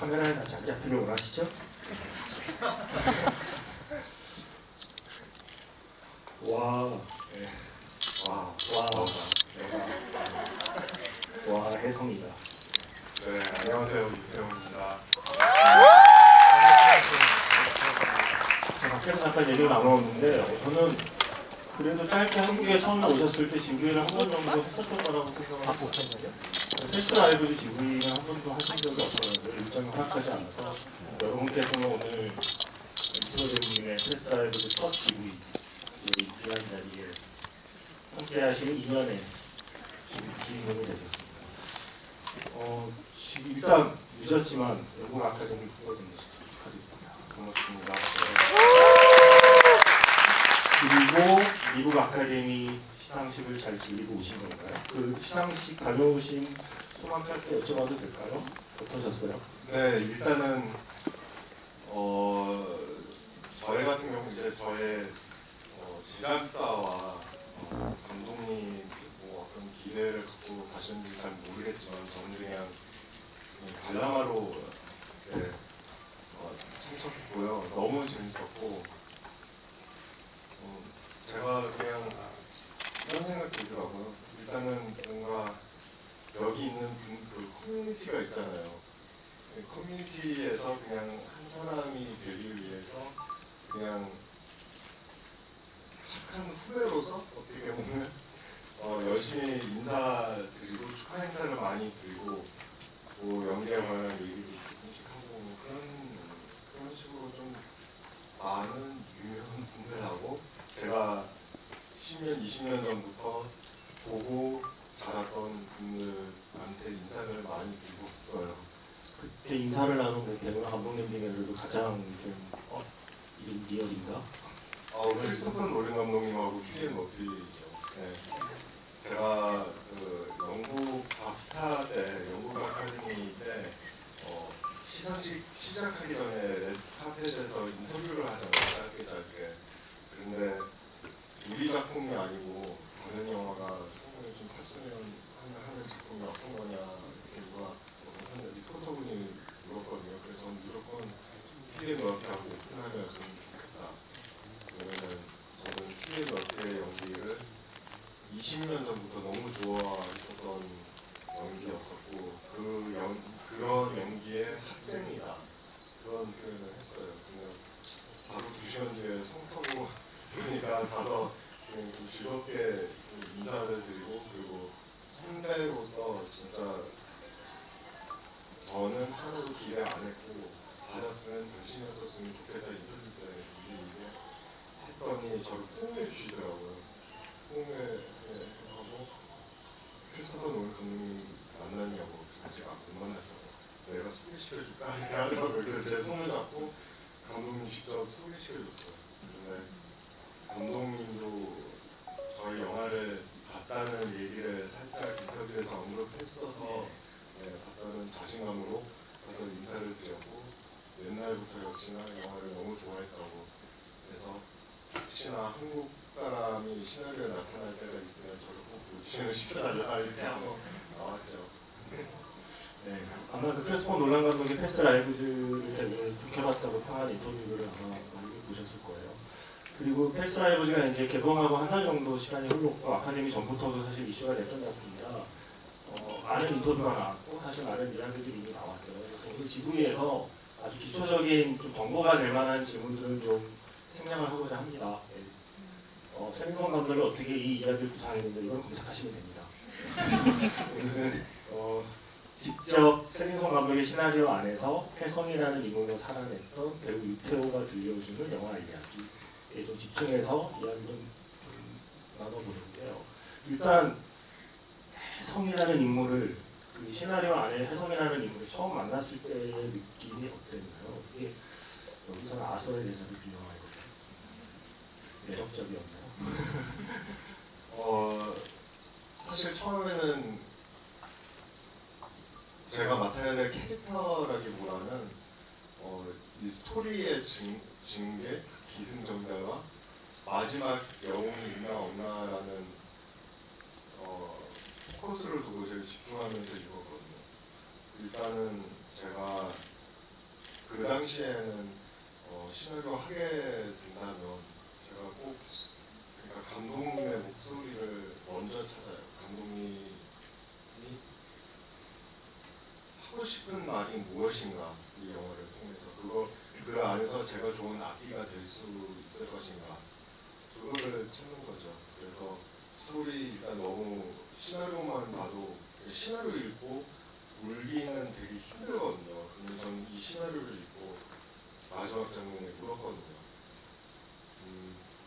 카메라에 다 잘 잡히길 원하시죠? 와, 네. 와, 와, 혜성이다. 네, 안녕하세요. 유태웅입니다. 밖에서 잠깐 얘기를 나눴는데 저는 그래도 짧게 한국에 처음 오셨을 때 GV를 한 번 정도 했었던 거라고 생각을 하고 있었거든요. 패스 라이브도 GV는 한 번도 하신 적이 없었는데 일정이 허락하지 않아서 여러분께서는 오늘 이소대님의 패스 라이브도 첫 GV 이 귀한 자리에 함께 하시는 2년의 주인공이 되셨습니다. 일단 늦었지만 영국 아카데미 후보가 된 것을 축하드립니다. 고맙습니다. 그리고 미국 아카데미 시상식을 잘 즐기고 오신 건가요? 그 시상식 다녀오신 소감 짧게 여쭤봐도 될까요? 어떠셨어요? 네, 일단은 저희 같은 경우 이제 저의 제작사와 감독님 뭐 어떤 기대를 갖고 가셨는지 잘 모르겠지만 저는 그냥 관람하러 네, 참석했고요. 너무 재밌었고 제가 그냥 이런 생각이 들더라고요. 일단은 뭔가 여기 있는 그 커뮤니티가 있잖아요. 그 커뮤니티에서 그냥 한 사람이 되기 위해서 그냥 착한 후배로서 어떻게 보면 열심히 인사드리고 축하 행사를 많이 드리고 뭐 연기에 관한 얘기도 조금씩 하고 그런 식으로 좀 많은 유명한 분들하고 제가 10년, 20년 전부터 보고 자랐던 분들한테 인사를 많이 드리고 있어요. 그때 인사를 나눈 그 배우나 감독님 중에서도 가장 좀 이름 리얼인가? 크리스토퍼 노린 감독님하고 킬리안 머피죠. 네. 제가 그 영국 바프타 때 영국 아카데미 때 시상식 시작하기 전에 레드카펫에서 인터뷰를 하잖아요. 짧게. 그런데 우리 작품이 아니고 다른 영화가 상당히 좀 탔으면 하는 작품이 어떤 거냐 이렇게 누가 어떤 리포터분이 물었거든요. 그래서 저는 무조건 킬리안 머피하고 오픈하면였으면 좋겠다. 왜냐면 저는 킬리안 머피의 연기를 20년 전부터 너무 좋아했었던 연기였었고 그런 연기의 학생이다 그런 표현을 했어요. 근데 바로 2시간 뒤에 성 타고 그러니까 가서 좀 즐겁게 인사를 드리고 그리고 선배로서 진짜 저는 하나도 기대 안 했고 받았으면 당신이었었으면 좋겠다 인터뷰 때 미리 했더니 저를 포옹해 주시더라고요. 포옹하고 크리스토퍼 노lan 감독님 만났냐고 아직 못 만났다고 내가 소개시켜줄까 이렇게 하더라고요. 그래서 제 손을 잡고 감독님 직접 소개시켜줬어요. 근데 감독님도 저희 영화를 봤다는 얘기를 살짝 인터뷰에서 언급했어서 봤다는 자신감으로 가서 인사를 드렸고 옛날부터 역시나 영화를 너무 좋아했다고 그래서 혹시나 한국 사람이 시나리오에 나타날 때가 있으면 저를 꼭 오디션을 시켜달라 이렇게 하고 나왔죠. 네, 아마 그 크리스토퍼 놀란 감독의 패스 라이브즈를 되게 좋게 봤다고 평한 인터뷰를 아마 많이 보셨을 거예요. 그리고 패스 라이브즈가 이제 개봉하고 한 달 정도 시간이 흘렀고 아카데미 전부터도 사실 이슈가 됐던 작품이라 많은 인터뷰가 나왔고 사실 많은 이야기들이 이미 나왔어요. 그래서 오늘 GV에서 아주 기초적인 좀 정보가 될 만한 질문들을 좀 생략을 하고자 합니다. 세민성 감독이 어떻게 이 이야기를 구상했는데 이건 검색하시면 됩니다. 오늘은 직접 세민성 감독의 시나리오 안에서 혜성이라는 인물로 살아냈던 배우 유태호가 들려주는 영화 이야기에 좀 집중해서 이야기를 좀 나눠보는데요. 일단 혜성이라는 인물을 그 시나리오 안에 혜성이라는 인물을 처음 만났을 때의 느낌이 어땠나요? 이게 여기서는 아서의 대사를 비유하거든요. 매력적이었나요? 사실 처음에는 제가 맡아야 될 캐릭터라기보다는 이 스토리의 징계, 기승전결과 마지막 영웅이 있나 없나라는 포커스를 두고 제가 집중하면서 읽었거든요. 일단은 제가 그 당시에는 시나리오 하게 된다면 제가 꼭 그러니까 감독님의 목소리를 먼저 찾아요. 감독님이 하고 싶은 말이 무엇인가, 이 영화를 통해서 그 안에서 제가 좋은 악기가 될 수 있을 것인가, 그거를 찾는 거죠. 그래서 스토리 일단 너무 시나리오만 봐도 시나리오 읽고 울기는 되게 힘들거든요. 근데 전 이 시나리오를 읽고 마지막 장면에 울었거든요.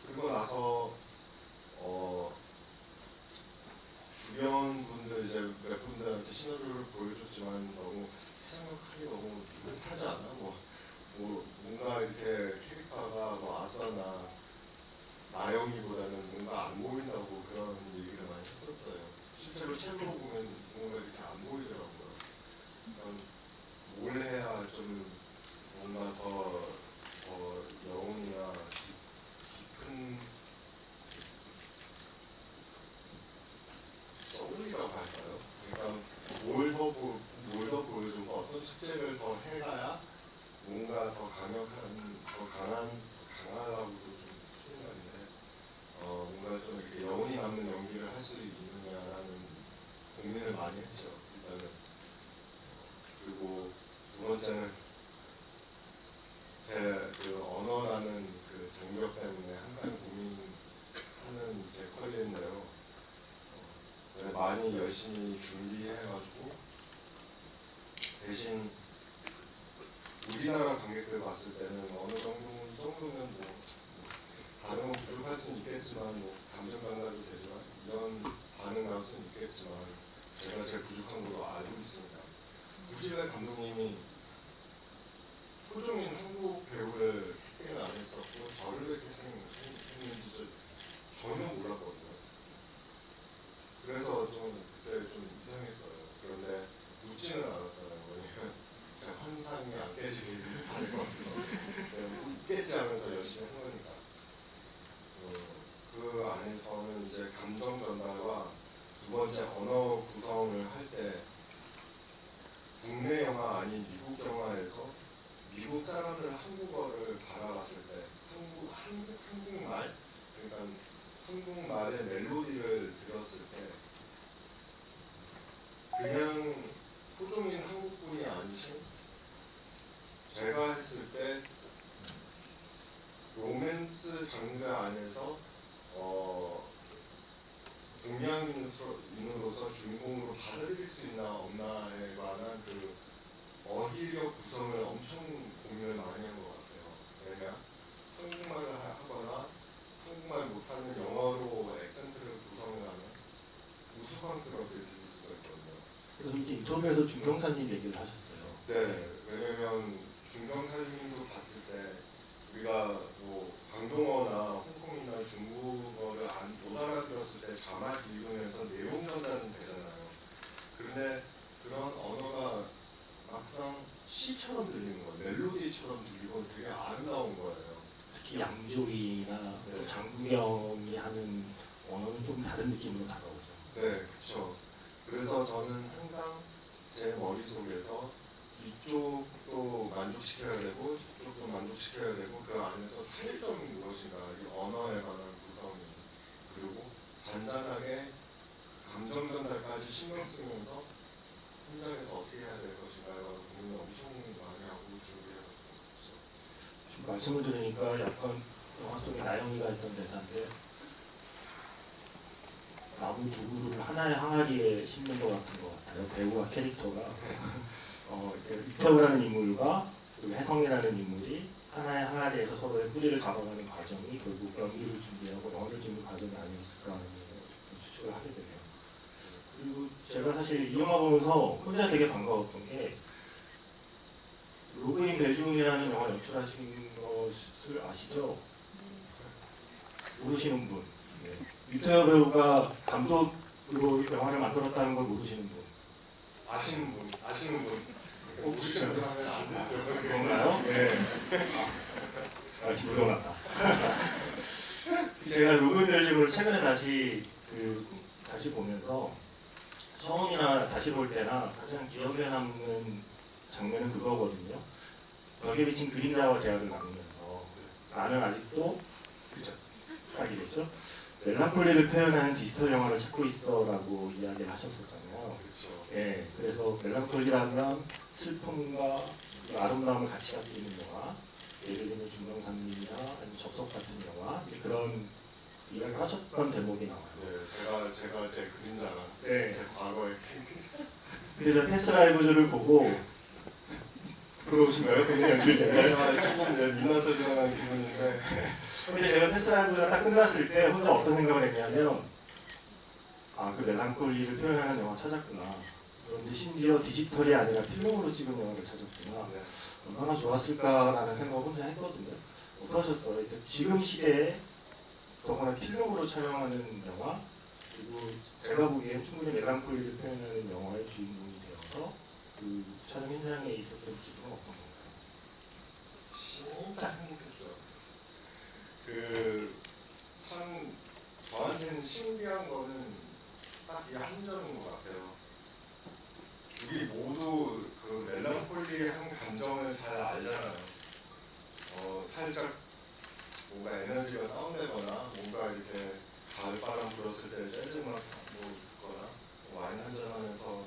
그리고 나서 주변 분들 이제 몇 분들한테 시나리오를 보여줬지만 너무 생각하기 너무 느긋하지 않아? 뭔가 이렇게 캐릭터가 아싸나 나영이보다는 뭔가 안 보인다고 그런 얘기를 많이 했었어요. 실제로 책으로 보면 뭔가 이렇게 안 보이더라고요. 그러니까 뭘 해야 좀 뭔가 더 여운이나 깊은 소울이라고 할까요? 그러니까 뭘 더 보여주고 어떤 숙제를 더 해가야 뭔가 더 강하다고도 좀 틀린 말인데 뭔가 좀 이렇게 여운이 남는 연기를 할 수 있느냐라는 고민을 많이 했죠. 일단은 그리고 두 번째는 제 그 언어라는 그 장벽 때문에 항상 고민하는 제 커리어인데요. 많이 열심히 준비해가지고 대신 우리나라 관객들 봤을 때는 어느 정도면 반응은 부족할 수는 있겠지만 감정 감각도 되지만 이런 반응 나올 수는 있겠지만 제가 제일 부족한 걸로 알고 있습니다. 굳이 왜 감독님이 토종인 한국 배우를 캐스팅을 안 했었고 저를 왜 캐스팅했는지 전혀 몰랐거든요. 그래서 좀 그때 좀 이상했어요. 그런데 묻지는 않았어요. 왜냐면 제 환상이 안 깨지길 바랬거든요. 깨지 않으면서 열심히 한 거니까. 그 안에서는 이제 감정 전달과 두 번째 언어 구성을 할 때 국내 영화 아닌 미국 영화에서 미국 사람들 한국어를 바라봤을 때 한국말, 그러니까 한국말의 멜로디를 들었을 때 그냥 토종인 한국분이 아니신 제가 했을 때 로맨스 장르 안에서 동양인으로서 주인공으로 받아들일 수 있나 없나에 관한 그 어휘력 구성을 엄청 고민을 많이 한 것 같아요. 왜냐 한국말을 하거나 한국말 못하는 영어로 액센트를 구성을 하면 우스꽝스럽게 들릴 수가 있거든요. 그래서 이제 인터뷰에서 중경사님 얘기를 하셨어요. 네, 왜냐면 중경사님도 봤을 때 우리가 광동어나 홍콩이나 중국어를 못 알아들었을 때 자막 읽으면서 내용 전달은 되잖아요. 그런데 그런 언어가 막상 시처럼 들리는 거예요. 멜로디처럼 들리고 되게 아름다운 거예요. 특히 양조위나 또 장국영이 하는 언어는 좀 다른 느낌으로 다가오죠. 네, 그렇죠. 그래서 저는 항상 제 머릿속에서 이쪽도 만족시켜야 되고 저쪽도 만족시켜야 되고 그 안에서 타협점이 무엇인가, 이 언어에 관한 구성이, 그리고 잔잔하게 감정 전달까지 신경 쓰면서 현장에서 어떻게 해야 될 것인가에 관한 고민을 엄청 많이 하고 준비해가지고 그렇죠. 말씀을 들으니까 약간 영화 속에 나영이가 했던 대사인데 나무 두 그루를 하나의 항아리에 심는 것 같은 것 같아요. 배우와 캐릭터가 이태우라는 인물과 그리고 혜성이라는 인물이 하나의 항아리에서 서로의 뿌리를 잡아가는 과정이 결국 연기를 준비하고 영화를 찍는 과정이 아니었을까 하는 추측을 하게 되네요. 그리고 제가 사실 이 영화 보면서 혼자 되게 반가웠던 게 로그인 벨중이라는 영화 연출하신 것을 아시죠? 모르시는 분. 네. 유태여 배우가 감독으로 영화를 만들었다는 걸 모르시는 분. 아시는 분. 혹시 하면 안 되죠. 그런가요? 네. 역시 물어났다. 제가 로그인 벨중을 최근에 다시 보면서 처음이나 다시 볼 때나 가장 기억에 남는 장면은 그거거든요. 벽에 비친 그림자와 대화를 나누면서 나는 아직도 그죠? 딱이겠죠? 멜랑콜리를 표현하는 디지털 영화를 찾고 있어라고 이야기를 하셨었잖아요. 그렇죠. 예, 그래서 멜랑콜리라면 슬픔과 아름다움을 같이 갖고 있는 영화, 예를 들면 중경산림이나 아니면 접속 같은 영화, 이제 그런 이야기를 하셨던 대목이 나와요. 네, 제가 제 그림자가 네. 제 과거의 근데 저 패스 라이브즈를 보고 부러우신가요? 그냥 연출자가? 조금 민낯설정한 기분인데 근데 제가 패스 라이브즈가 딱 끝났을 때 혼자 어떤 생각을 했냐면 그 멜랑콜리를 표현하는 영화 찾았구나. 그런데 심지어 디지털이 아니라 필름으로 찍은 영화를 찾았구나. 네. 얼마나 좋았을까라는 생각을 혼자 했거든요. 어떠셨어요? 지금 시대에 더구나 필름으로 촬영하는 영화, 그리고 제가 보기엔 충분히 멜랑콜리를 표현하는 영화의 주인공이 되어서 그 촬영 현장에 있었던 기분은 어떤 건가요? 진짜 행복했죠. 참 저한테는 신기한 거는 딱 이 한 점인 것 같아요. 우리 모두 그 멜랑콜리한 감정을 잘 알잖아요. 살짝 뭔가 에너지가 다운되거나 뭔가 이렇게 가을바람 불었을 때 재즈 음악 듣거나 와인 한잔 하면서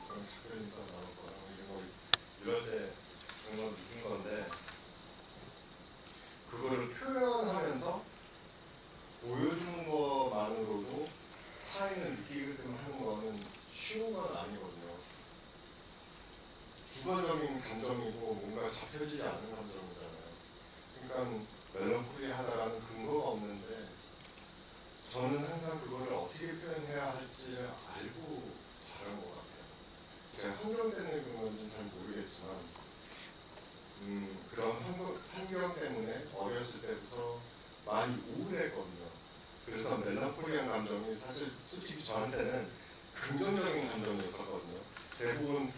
그런 작별인사 나눴거나 이럴 때 그런 걸 느낀 건데 그거를 표현하면서 보여주는 것만으로도 타인을 느끼게끔 하는 거는 쉬운 건 아니거든요. 주관적인 감정이고 뭔가 잡혀지지 않은 감정이잖아요. 그러니까 멜랑콜리하다라는 근거가 없는데 저는 항상 그거를 어떻게 표현해야 할지를 알고 자란 것 같아요. 제가 환경 때문에 그런 건지는 잘 모르겠지만 그런 환경 때문에 어렸을 때부터 많이 우울했거든요. 그래서 멜랑콜리한 감정이 사실 솔직히 저한테는 긍정적인 감정이었었거든요. 대부분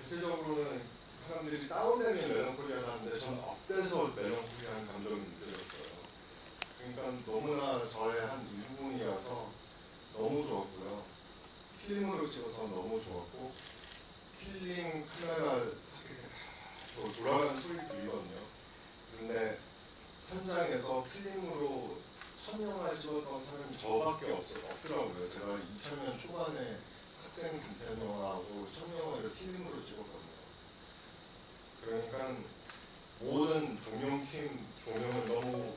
대체적으로는 사람들이 다운되면 멜랑콜리하다는데 저는 업돼서 멜랑콜리한 감정이 느껴졌어요. 그러니까 너무나 저의 한 일부분이라서 너무 좋았고요. 필름으로 찍어서 너무 좋았고 필름 카메라 이렇게 돌아가는 소리 들리거든요. 근데 현장에서 필름으로 첫 영화를 찍었던 사람이 저밖에 없더라고요. 제가 2000년 초반에 학생 단편 영화하고 첫 영화를 필름으로 찍었거든요. 그러니까 모든 조명팀 조명을 너무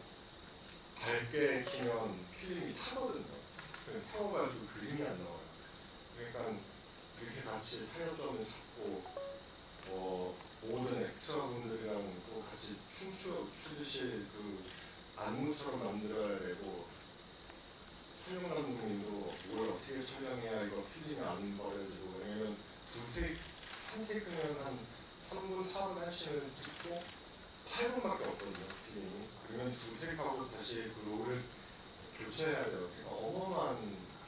밝게 키면 필름이 타거든요. 타워가지고 그림이 안 나와요. 그러니까 이렇게 같이 타협점을 잡고 모든 엑스트라 분들이랑 또 같이 춤추듯이 그 안무처럼 만들어야 되고 촬영 감독님도 이걸 어떻게 촬영해야 이거 필름이 안 버려지고 왜냐면 한 테이크면 한 3분, 4분 하시는 찍고 8분밖에 없거든요 필름이. 그러면 두 테이크하고 다시 그 롤을 교체해야 돼요. 그러니까 어마어마한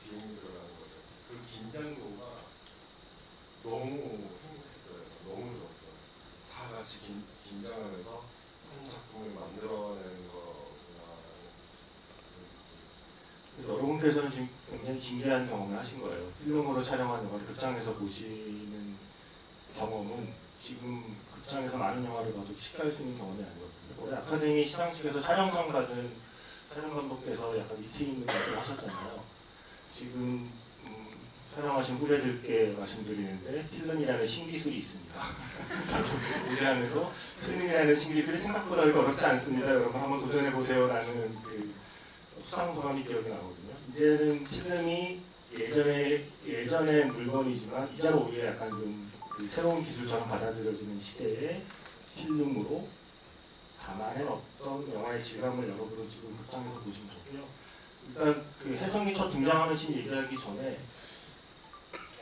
비용이 들어가는 거죠. 그 긴장도가 너무 행복했어요. 너무 좋았어요. 다 같이 긴장하면서 한 작품을 만들어내는 거구나. 여러분께서는 지금 굉장히 진기한 경험을 하신 거예요. 필름으로 촬영한 영화를 극장에서 보시는 경험은 지금 극장에서 많은 영화를 봐도 쉽게 할 수 있는 경험이 아니거든요. 올해 아카데미 시상식에서 촬영상 받은 촬영 감독께서 약간 위트 있는 얘기를 하셨잖아요. 지금 촬영하신 후배들께 말씀드리는데 필름이라는 신기술이 있습니다. 우리하면서 필름이라는 신기술이 생각보다 그렇게 어렵지 않습니다. 여러분 한번 도전해보세요라는 그 수상 소감이 기억이 나거든요. 이제는 필름이 예전의 물건이지만 이제는 오히려 약간 좀 그 새로운 기술처럼 받아들여지는 시대에 필름으로 담아낸 어떤 영화의 질감을 여러분은 지금 극장에서 보시면 좋고요. 일단 그 혜성이 첫 등장하는 씬 얘기하기 전에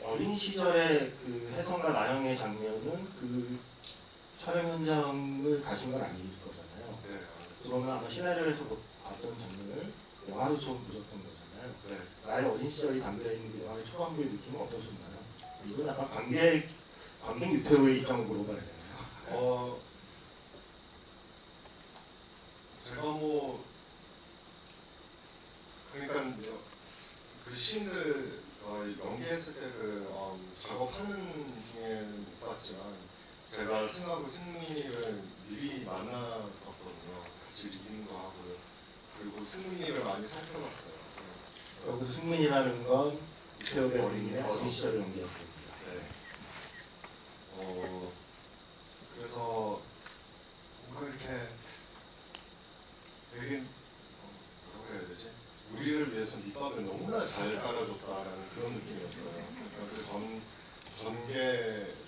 어린 시절의 그 혜성과 나영의 장면은 그 촬영 현장을 가신 건 아닐 거잖아요. 네. 그러면 아마 시나리오에서 봤던 장면을 영화로 처음 보셨던 거잖아요. 네. 나의 어린 시절이 담겨있는 그 영화의 초반부의 느낌은 어떠셨나요? 이건 약간 관객 유태로의 입장을 물어봐야 되나요? 제가 그러니까 그 씬을 연기했을 때 작업하는 중에는 못 봤지만 제가 승하고 승민이를 미리 만났었거든요. 같이 리딩도 하고 그리고 승민이를 많이 살펴봤어요. 여기서 승민이라는 건 이태호 배우의 어린 어린 시절을 연기했거든요. 네. 그래서 뭔가 이렇게 되게 뭐라고 해야 되지? 우리를 위해서 밑밥을 너무나 잘 깔아줬다라는 그런 느낌이었어요. 그러니까 그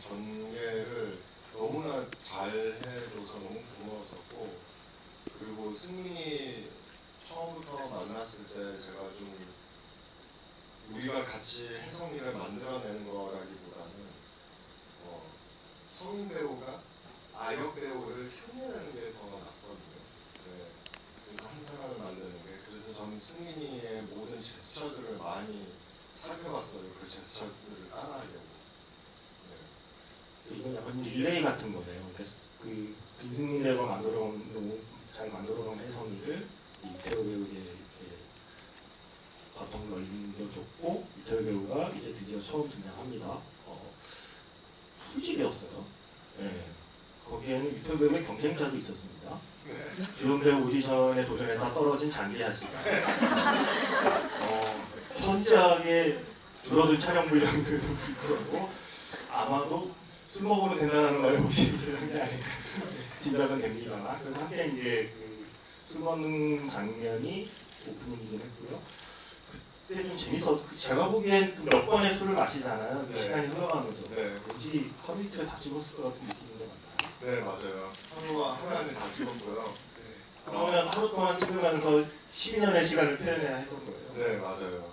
전개를 너무나 잘 해줘서 너무 고마웠었고, 그리고 승민이 처음부터 만났을 때 제가 좀 우리가 같이 혜성이를 만들어내는 거라기보다는 성인 배우가 아역 배우를 흉내내는 게 더 낫거든요. 네. 그래서 한 사람을 만드는 게, 그래서 저는 승민이의 모든 제스처들을 많이 살펴봤어요. 그 제스처들을 따라하려고. 네. 이건 약간 릴레이 같은 거네요. 그래서 그 김승민 배우가 잘 만들어놓은 혜성이를 이태호 배우에게 이렇게 바탕을 넘겨줬고, 이태호 배우가 이제 드디어 처음 등장합니다. 술집이었어요. 네. 거기에는 이태호 배우의 경쟁자도 있었습니다. 주연 배우 오디션에 도전했다 떨어진 장기하 씨가 현저하게 줄어든 촬영 분량에도 불구하고 아마도 술 먹으면 된다는 말을 혹시 얘기를 한 게 아닌가 짐작은 됩니다만, 그래서 함께 이제 그 술 먹는 장면이 오프닝이긴 했고요. 그때 좀 제가 보기엔 그 몇 번의 술을 마시잖아요. 그 네. 시간이 흘러가면서 네. 굳이 하루 이틀에 다 찍었을 것 같은 느낌인데 맞나요? 네, 맞아요. 하루 안에 다 찍었고요. 그러면 하루 동안 찍으면서 12년의 시간을 표현해야 했던 거예요. 네, 맞아요.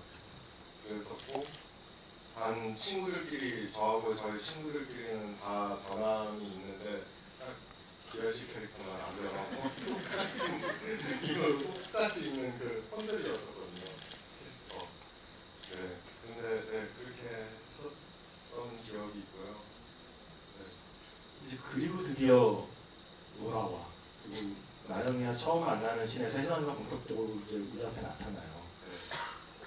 그랬었고, 단 친구들끼리, 저하고 저희 친구들끼리는 다 변함이 있는데 딱 기현씨 캐릭터만 안 변하고 똑같은 느낌으로 똑같이 있는 그 컨셉이었었거든요. 네, 근데 네, 그렇게 했었던 기억이 있고요. 네. 이제 그리고 드디어 노라와 그리고 나영이와 처음 만나는 씬에서 혜성이가 본격적으로 이제 우리 앞에 나타나요.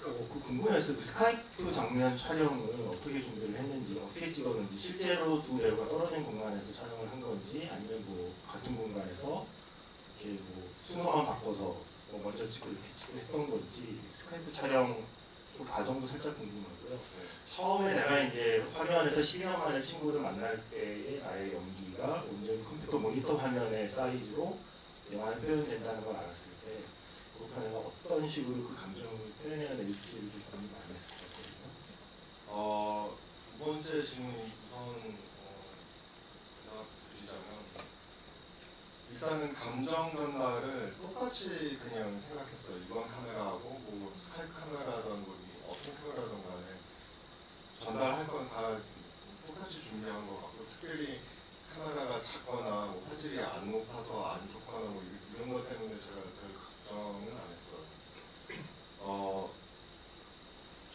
그 궁금했어요. 그 스카이프 장면 촬영을 어떻게 준비를 했는지, 어떻게 찍었는지, 실제로 두 배우가 떨어진 공간에서 촬영을 한 건지, 아니면 뭐 같은 공간에서 이렇게 뭐 순서만 바꿔서 뭐 먼저 찍고 이렇게 찍고 했던 건지, 스카이프 촬영 그 과정도 살짝 궁금하고요. 처음에 내가 이제 화면에서 12년 만에 친구를 만날 때의 나의 연기가 온전히 컴퓨터 모니터 화면의 사이즈로 영화에 표현된다는 걸 알았을 때, 그렇게 내가 어떤 식으로 그 감정을 표현해야 될지를 좀 고민이 많이 했을 것 같거든요. 두 번째 질문 우선 대답드리자면, 일단은 감정 전달을 똑같이 그냥 생각했어요. 이번 카메라하고 뭐 스카이프 카메라든 뭐 어떤 카메라든 간에 전달할 건 다 똑같이 준비한 것 같고, 특별히 카메라가 작거나 뭐 화질이 안 높아서 안 좋거나 뭐 이런 것 때문에 제가 별 걱정은 안 했어요.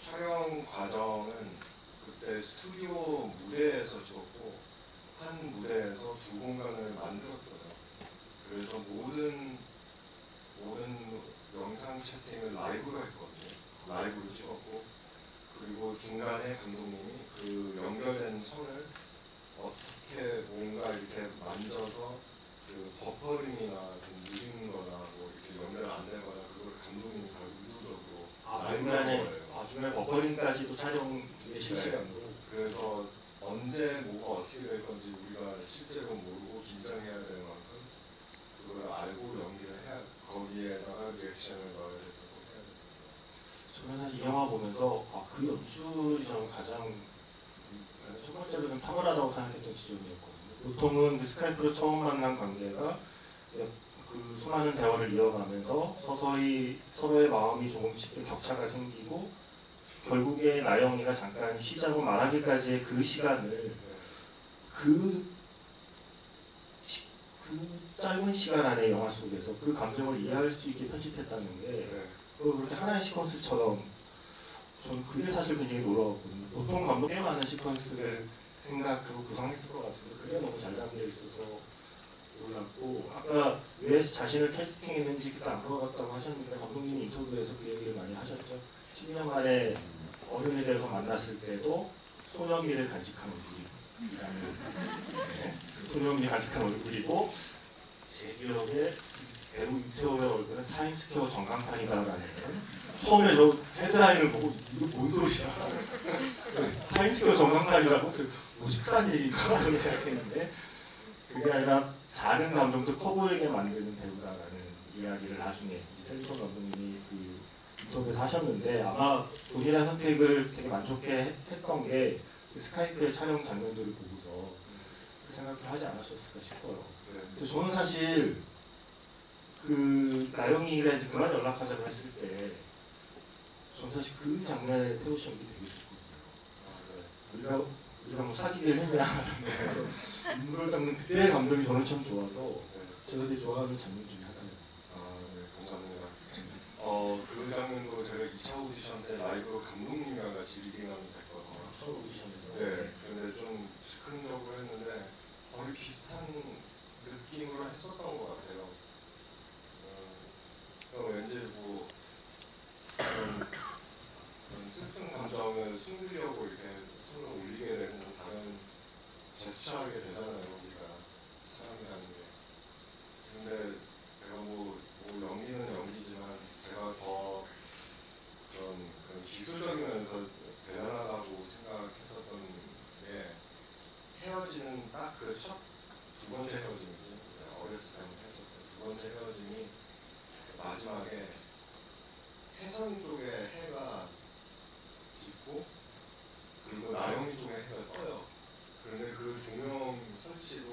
촬영 과정은 그때 스튜디오 무대에서 찍었고, 한 무대에서 두 공간을 만들었어요. 그래서 모든 영상 채팅을 라이브로 했거든요. 라이브로 찍었고, 그리고 중간에 감독님이 그 연결된 선을 어떻게 뭔가 이렇게 만져서 그 버퍼링이나 좀 느린 거나 뭐 이렇게 연결 안 되거나 그걸 감독님이 다 의도적으로 중간에 버퍼링까지도 촬영 중에 실시간으로. 그래서 언제 뭐가 어떻게 될 건지 우리가 실제로 모르고 긴장해야 될 만큼 그걸 알고 연기를 해야, 거기에다가 리액션을 넣어야 됐었고 해야 됐었어요. 저는 사실 이 영화 보면서 그 연출이 저는 가장 첫 번째로 좀 탁월하다고 생각했던 지점이었거든요. 보통은 그 스카이프로 처음 만난 관계가 그 수많은 대화를 이어가면서 서서히 서로의 마음이 조금씩 좀 격차가 생기고, 결국에 나영이가 잠깐 쉬자고 말하기까지의 그 시간을 그 짧은 시간 안에 영화 속에서 그 감정을 이해할 수 있게 편집했다는 게 그렇게 하나의 시퀀스처럼, 저는 그게 사실 굉장히 놀라웠거든요. 보통 감독 꽤 많은 시퀀스를 생각하고 구상했을 것 같은데 그게 너무 잘 담겨 있어서 놀랐고, 아까 왜 자신을 캐스팅했는지 그때 안 물어봤다고 하셨는데 감독님이 인터뷰에서 그 얘기를 많이 하셨죠. 10년 만에 어른이 돼서 만났을 때도 소년미를 간직하는 우리, 네, 스토리움이 가득한 얼굴이고 제 기억에 배우 유태호의 얼굴은 타임스퀘어 전광판이다라는 처음에 저 헤드라인을 보고 이거 뭔 소리야? 타임스퀘어 전광판이라고? 뭐 식사한 일인가? 이렇게 생각했는데 그게 아니라 작은 감정도 커 보이게 만드는 배우다라는 이야기를 나중에 셀리son 감독님이 그 인터뷰에서 하셨는데 아마 본인의 선택을 되게 만족해 했던 게 그 스카이프의 촬영 장면들을 보고서 그 생각을 하지 않으셨을까 싶어요. 근데 저는 사실 그 나영이가 이제 그만 연락하자고 했을 때 저는 사실 그 장면에 태호 씨 연기 되게 좋거든요. 우리가 뭐 사귀기를 했냐라면서 눈물을 닦는 그때의 감동이 저는 참 좋아서 제가 되게 좋아하는 장면 중에 하나예요. 네, 감사합니다. 그 장면도 제가 2차 오디션 때 라이브로 감독님이랑 같이 리딩하면서 했거든요. 첫 오디션에서. 네, 근데 좀 즉흥적으로 했는데 거의 비슷한 느낌으로 했었던 것 같아요. 왠지 뭐 그런 슬픈 감정을 숨기려고 이렇게 손을 올리게 되는 다른 제스처하게 되잖아요, 우리가 사람이라는 게. 근데 제가 뭐 연기는 연기지만 제가 더 그런 기술적이면서 대단하다고 생각했었던 게 헤어지는 딱 그 두 번째 헤어짐이지. 어렸을 때 한번 헤어졌어요. 두 번째 헤어짐이 마지막에 해성 쪽에 해가 짓고 그리고 나영이 쪽에 해가 떠요. 그런데 그 조명 설치도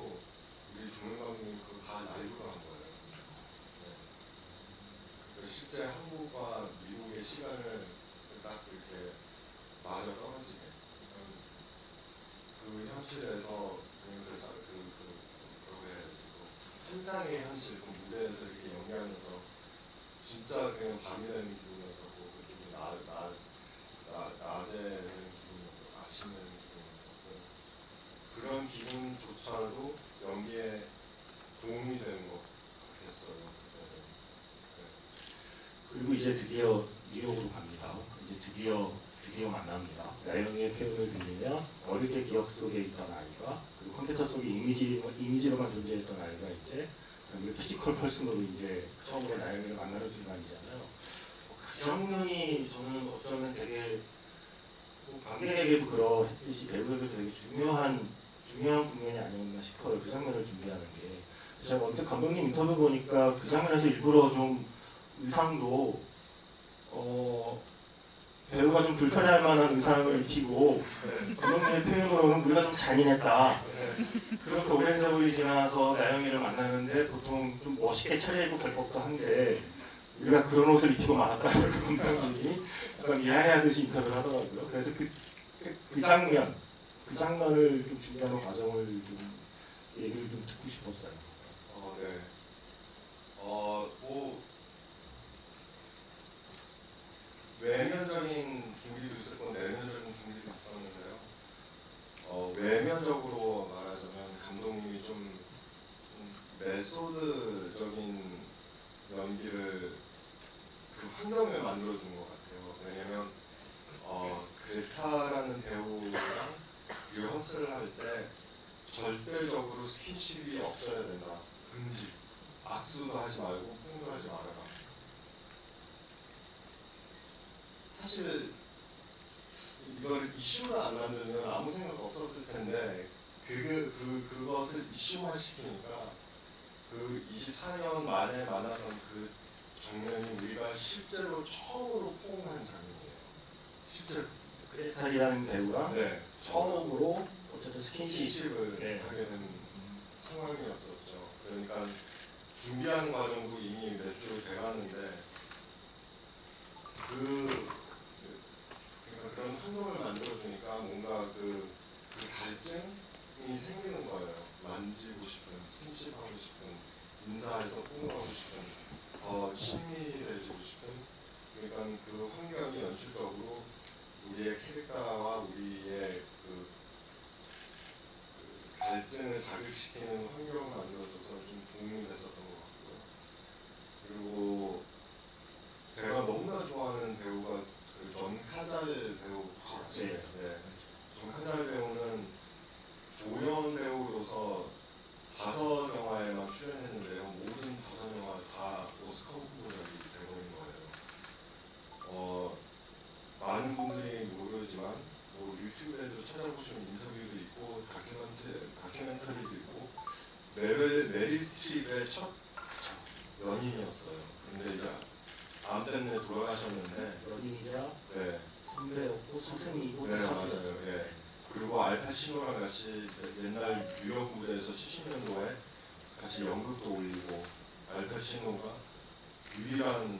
우리 조명 감독님 그거 다 라이브로 한 거예요. 네. 실제 한국과 미국의 시간을 딱 이렇게 맞아 떨어지게 그 현실에서 뭐라고 해야지 환상의 현실 그 무대에서 이렇게 연기하면서 진짜 그냥 밤이 되는 기분이었었고 좀 낮에 되는 기분이었었고 아침 되는 기분이었었고 그런 기분조차도 연기에 도움이 되는 것 같았어요. 그리고 이제 드디어 뉴욕으로 갑니다. 이제 드디어 만납니다. 나영이의 표현을 들리면 어릴 때 기억 속에 있던 아이가 그리고 컴퓨터 속에 이미지로만 존재했던 아이가 이제 피지컬 펄슨으로 이제 처음으로 나영이를 만나는 순간이잖아요. 그 장면이 저는 어쩌면 되게 관객에게도 그러했듯이 배우에게도 되게 중요한 국면이 아니었나 싶어요. 그 장면을 준비하는 게. 제가 언뜻 감독님 인터뷰 보니까 그 장면에서 일부러 좀 의상도 배우가 좀 불편할 만한 의상을 입히고 감독님의 표현으로는 우리가 좀 잔인했다. 그렇게 오랜 세월이 지나서 나영이를 만나는데 보통 좀 멋있게 차려입고 갈 법도 한데 우리가 그런 옷을 입히고 말았다고 감독님이 약간 미안해하듯이 인터뷰를 하더라고요. 그래서 그 장면을 좀 준비하는 과정을 좀 얘기를 좀 듣고 싶었어요. 네. 외면적인 준비도 있었고 내면적인 준비도 있었는데요. 외면적으로 말하자면 감독님이 좀 메소드적인 연기를 그 환경을 만들어준 것 같아요. 왜냐면 그레타라는 배우랑 리허설을 할 때 절대적으로 스킨십이 없어야 된다. 금지. 악수도 하지 말고 폰도 하지 말아라. 사실 이걸 이슈를 안 만들면 아무 생각 없었을 텐데 그것을 이슈화 시키니까 그 24년 만에 만났던 그 장면이 우리가 실제로 처음으로 포옹한 장면이에요. 실제로 그레탈이라는 배우랑 네, 처음으로 어쨌든 스킨십을 하게 된 상황이었었죠. 그러니까 준비하는 과정도 이미 몇 주 돼가는데 그러니까 그런 환경을 만들어주니까 뭔가 그 갈증이 생기는 거예요. 만지고 싶은, 스킨십하고 싶은, 인사해서 뽀뽀하고 싶은, 더 친밀해지고 싶은. 그러니까 그 환경이 연출적으로 우리의 캐릭터와 우리의 그 갈증을 자극시키는 환경을 만들어줘서 좀 도움이 됐었던 것 같고요. 그리고 제가 너무나 좋아하는 배우가 그 존 카잘 배우 혹시 아시죠? 네. 존 카잘 배우는 유튜브에도 찾아보시면 인터뷰도 있고 다큐멘터리도 있고 메릴 스트립의 첫 연인이었어요. 근데 이제 암 때문에 돌아가셨는데 연인이자 네, 선배였고 스승이고 네 가수였죠. 맞아요. 예. 그리고 알파치노랑 같이 옛날 뉴욕 무대에서 70년도에 같이 연극도 올리고 알파치노가 유일한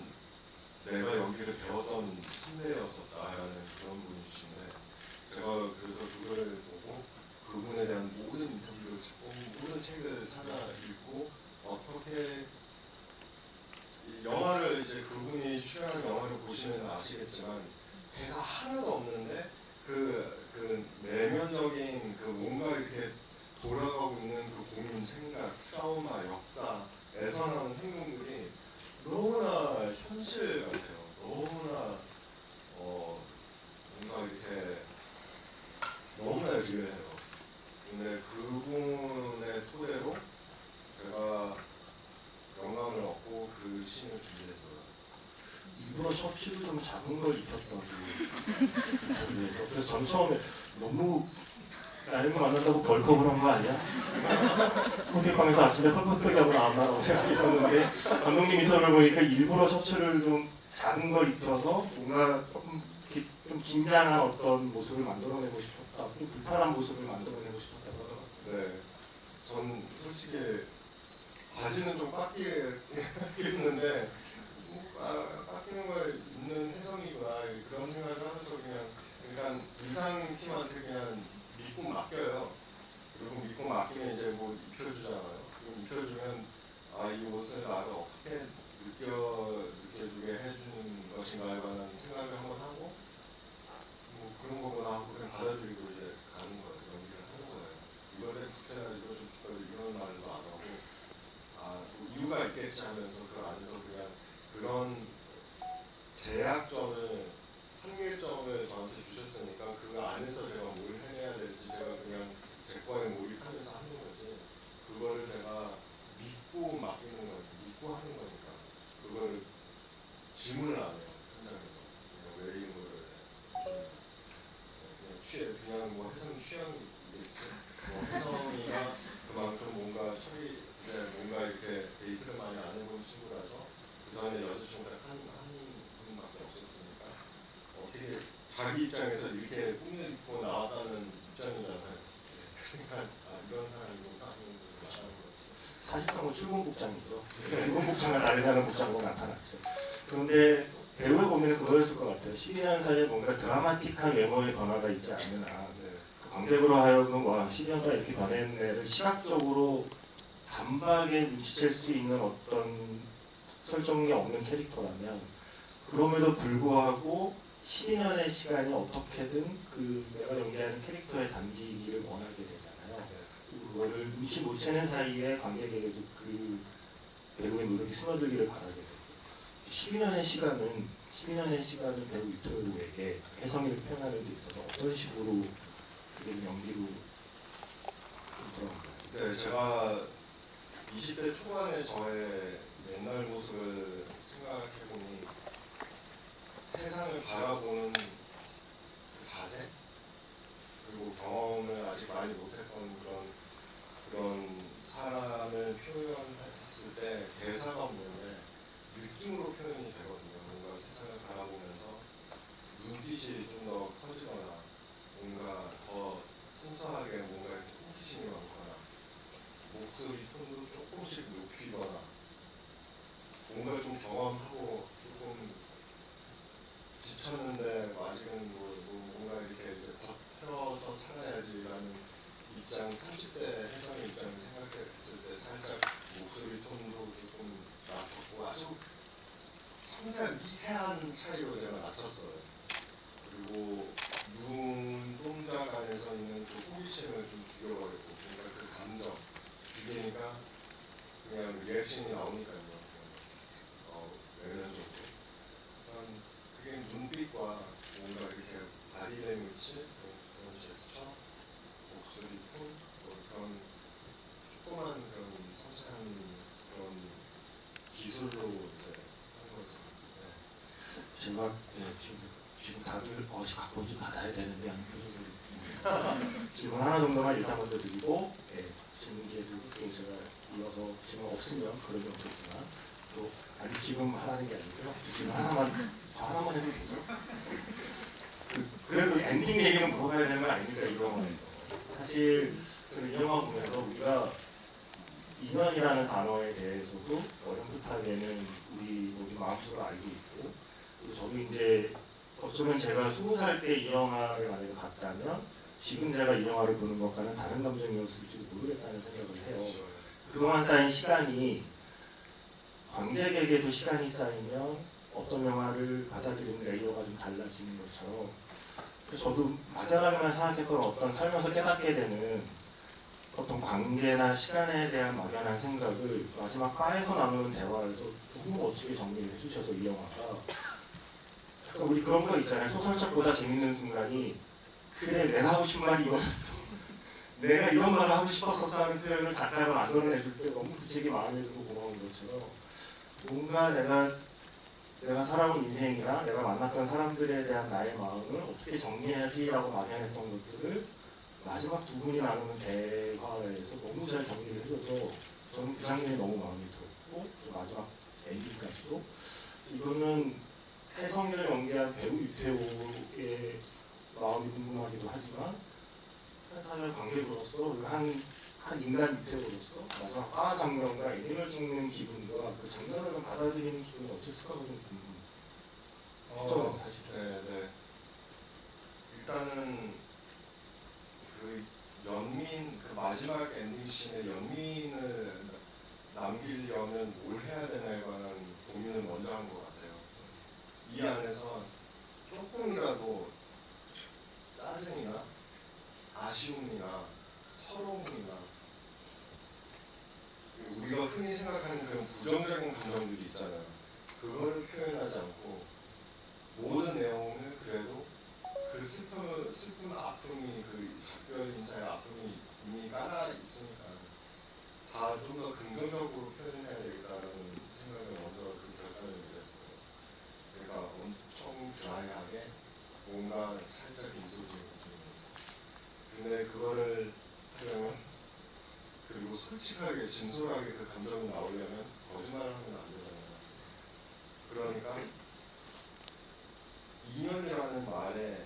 내가 연기를 배웠던 선배였었다라는 그런 분이신데 제가 그래서 그거를 보고 그분에 대한 모든 인터뷰를 찾고 모든 책을 찾아 읽고 어떻게 이 영화를 이제 그분이 출연한 영화를 보시면 아시겠지만 대사 하나도 없는데 그 내면적인 그 뭔가 이렇게 돌아가고 있는 그 고민, 생각, 트라우마, 역사에서 나오는 행동들이 너무나 현실 같아요. 너무나 뭔가 이렇게 너무나 리얼해요. 근데 그분의 토대로 제가 영감을 얻고 그 신을 준비했어요. 일부러 셔츠를 좀 작은 걸 입혔던 인터뷰에서 그래서 전 처음에 너무 나이가 만난다고 벌컥을 한 거 아니야? 호텔방에서 아침에 펄펄하게 하고 나온다고 생각했었는데 감독님 인터뷰를 보니까 일부러 셔츠를 좀 작은 걸 입혀서 뭔가 조금 이렇게 좀 긴장한 어떤 모습을 만들어내고 싶었다, 좀 불편한 모습을 만들어내고 싶었다고 하더라고요. 네, 전 솔직히 바지는 좀 깎게 입는데 깎이는 걸 입는 혜성이구나 그런 생각을 하면서 그냥 그러니까 의상팀한테 그냥 믿고 맡겨요. 그리고 믿고 맡기면 이제 뭐 입혀주잖아요. 그럼 입혀주면 이 옷을 나를 어떻게 느껴주게 해주는 것인가에 관한 생각을 한번 하고 뭐 그런 거구나 하고 그냥 받아들이고 이제 가는 거예요. 연기를 하는 거예요. 이거에 불편하다 이거 좀 부끄러워 이런 말도 안 하고 뭐 이유가 있겠지 하면서 그 안에서 그냥 그런 제약점을 한계점을 저한테 주셨으니까 그 안에서 제가 뭘 해내야 될지 제가 그냥 제 거에 몰입하면서 하는 거지 그거를 제가 믿고 맡기는 거니까 믿고 하는 거니까 그거를 질문을 안 해요. 현장에서 그냥 왜 이런 거를 그냥 뭐 해성 취향이겠지 뭐 해성이가 그만큼 뭔가 뭔가 이렇게 데이트를 많이 안 해본 친구라서 그 전에 여자친구랑 한 분밖에 없었으니까 어떻게 자기 입장에서 이렇게 꾸미고 나왔다는 입장이잖아요. 그러니까 이런 사람이구나 하면서 말하는 거죠. 사실상은 출근복장이죠. 출근복장과 다르지 않은 복장으로 나타났죠. 그런데 배우에 보면 그거였을 것 같아요. 12년 사이에 뭔가 드라마틱한 외모의 변화가 있지 않느냐. 네. 그 관객으로 하여금 12년 동안 이렇게 변했네를 시각적으로 단박에 눈치챌 수 있는 어떤 설정이 없는 캐릭터라면 그럼에도 불구하고 12년의 시간이 어떻게든 그 내가 연기하는 캐릭터에 담기기를 원하게 되잖아요. 그거를 눈치 못 채는 사이에 관객에게도 그 배우의 노력이 스며들기를 바라게 되고 12년의 시간은 배우 이토요에게 혜성이를 표현하는 데 있어서 어떤 식으로 그게 연기로 좀 들어갈까요? 네, 제가 20대 초반의 저의 옛날 모습을 생각해보니 세상을 바라보는 그 자세 그리고 경험을 아직 많이 못했던 그런 사람을 표현했을 때 대사가 없는데 느낌으로 표현이 되거든요. 뭔가 세상을 바라보면서 눈빛이 좀 더 커지거나 뭔가 더 순수하게 뭔가 이렇게 호기심이 많거나 목소리 톤도 조금씩 높이거나 뭔가 좀 경험하고 조금 지쳤는데 아직은 뭔가 이렇게 이제 버텨서 살아야지라는 입장 30대 혜성의 입장을 생각했을 때 살짝 목소리 톤도 조금 낮췄고 아주 미세한 차이로 제가 낮췄어요. 그리고 눈동자 안에서 있는 그 호기심을 좀 죽여버리고 그러니까 그 감정 죽이니까 그냥 리액션이 나오니까요. 외면적으로 그게 눈빛과 뭔가 이렇게 바디랭귀지 그런 제스처 목소리 톤 그런 조그만 그런 섬세한 그런 기술로 이제 하는 거죠. 네. 제가 지금 다들 각본 좀 받아야 되는데 하는 표정을 질문 하나 정도만 일단 먼저 드리고 질문 기회 드리고 또 제가 이어서 질문 없으면 그러면 없겠지만 또 아니 지금 하라는 게 아니고요. 질문 하나만 해도 되죠? 그래도 엔딩 얘기는 물어봐야 되는 거 아닙니까 이 영화에서. 사실 저는 이 영화 보면서 우리가 인연이라는 단어에 대해서도 어렴풋하게는 우리 마음속으로 알고 있고 그리고 저도 이제 어쩌면 제가 20살 때 이 영화를 만약에 봤다면 지금 제가 이 영화를 보는 것과는 다른 감정이었을지도 모르겠다는 생각을 해요. 그동안 쌓인 시간이 관객에게도 시간이 쌓이면 어떤 영화를 받아들이는 레이어가 좀 달라지는 것처럼 저도 막연하게만 생각했던 어떤 살면서 깨닫게 되는 어떤 관계나 시간에 대한 막연한 생각을 마지막 바에서 나누는 대화에서 너무 멋지게 정리를 해주셔서 이 영화가 약간 우리 그런 거 있잖아요. 소설책보다 재밌는 순간이 그래 내가 하고 싶은 말이 이거였어. 내가 이런 말을 하고 싶었어 하는 표현을 작가가 만들어내줄 때 너무 그 책이 마음에 들고 고마운 것처럼 뭔가 내가 살아온 인생이나 내가 만났던 사람들에 대한 나의 마음을 어떻게 정리해야지라고 막연했던 것들을 마지막 두 분이 나누는 대화에서 너무 잘 정리를 해줘서 저는 그 장면이 너무 마음에 들었고 또 마지막 엔딩까지도 이거는 혜성이를 연기한 배우 유태호의 마음이 궁금하기도 하지만 한 사회 관객으로서 한 인간 유태호로서 마지막 바 장면과 엔딩을 찍는 기분과 그 장면을 받아들이는 기분이 어땠을까가 좀 궁금해요. 사실. 네. 일단은 그 연민 그 마지막 엔딩 씬에 연민을 남기려면 뭘 해야 되나에 관한 고민을 먼저 한 것 같아요. 이 안에서 조금이라도 짜증이나 아쉬움이나 서러움이나 우리가 흔히 생각하는 그런 부정적인 감정들이 있잖아요. 그걸 표현하지 않고 모든 내용을 그래도 그 슬픔 아픔이 그 작별 인사의 아픔이 이미 깔아 있으니까 다 좀 더 긍정적으로 표현해야 되겠다는 생각을 먼저 그 결단을 내렸어요. 그러니까 엄청 드라이하게 뭔가 살짝 미소 지으면서 근데 그거를 하려면 그리고 솔직하게 진솔하게 그 감정이 나오려면 거짓말을 하면 안 되잖아요. 그러니까 인연이라는 말의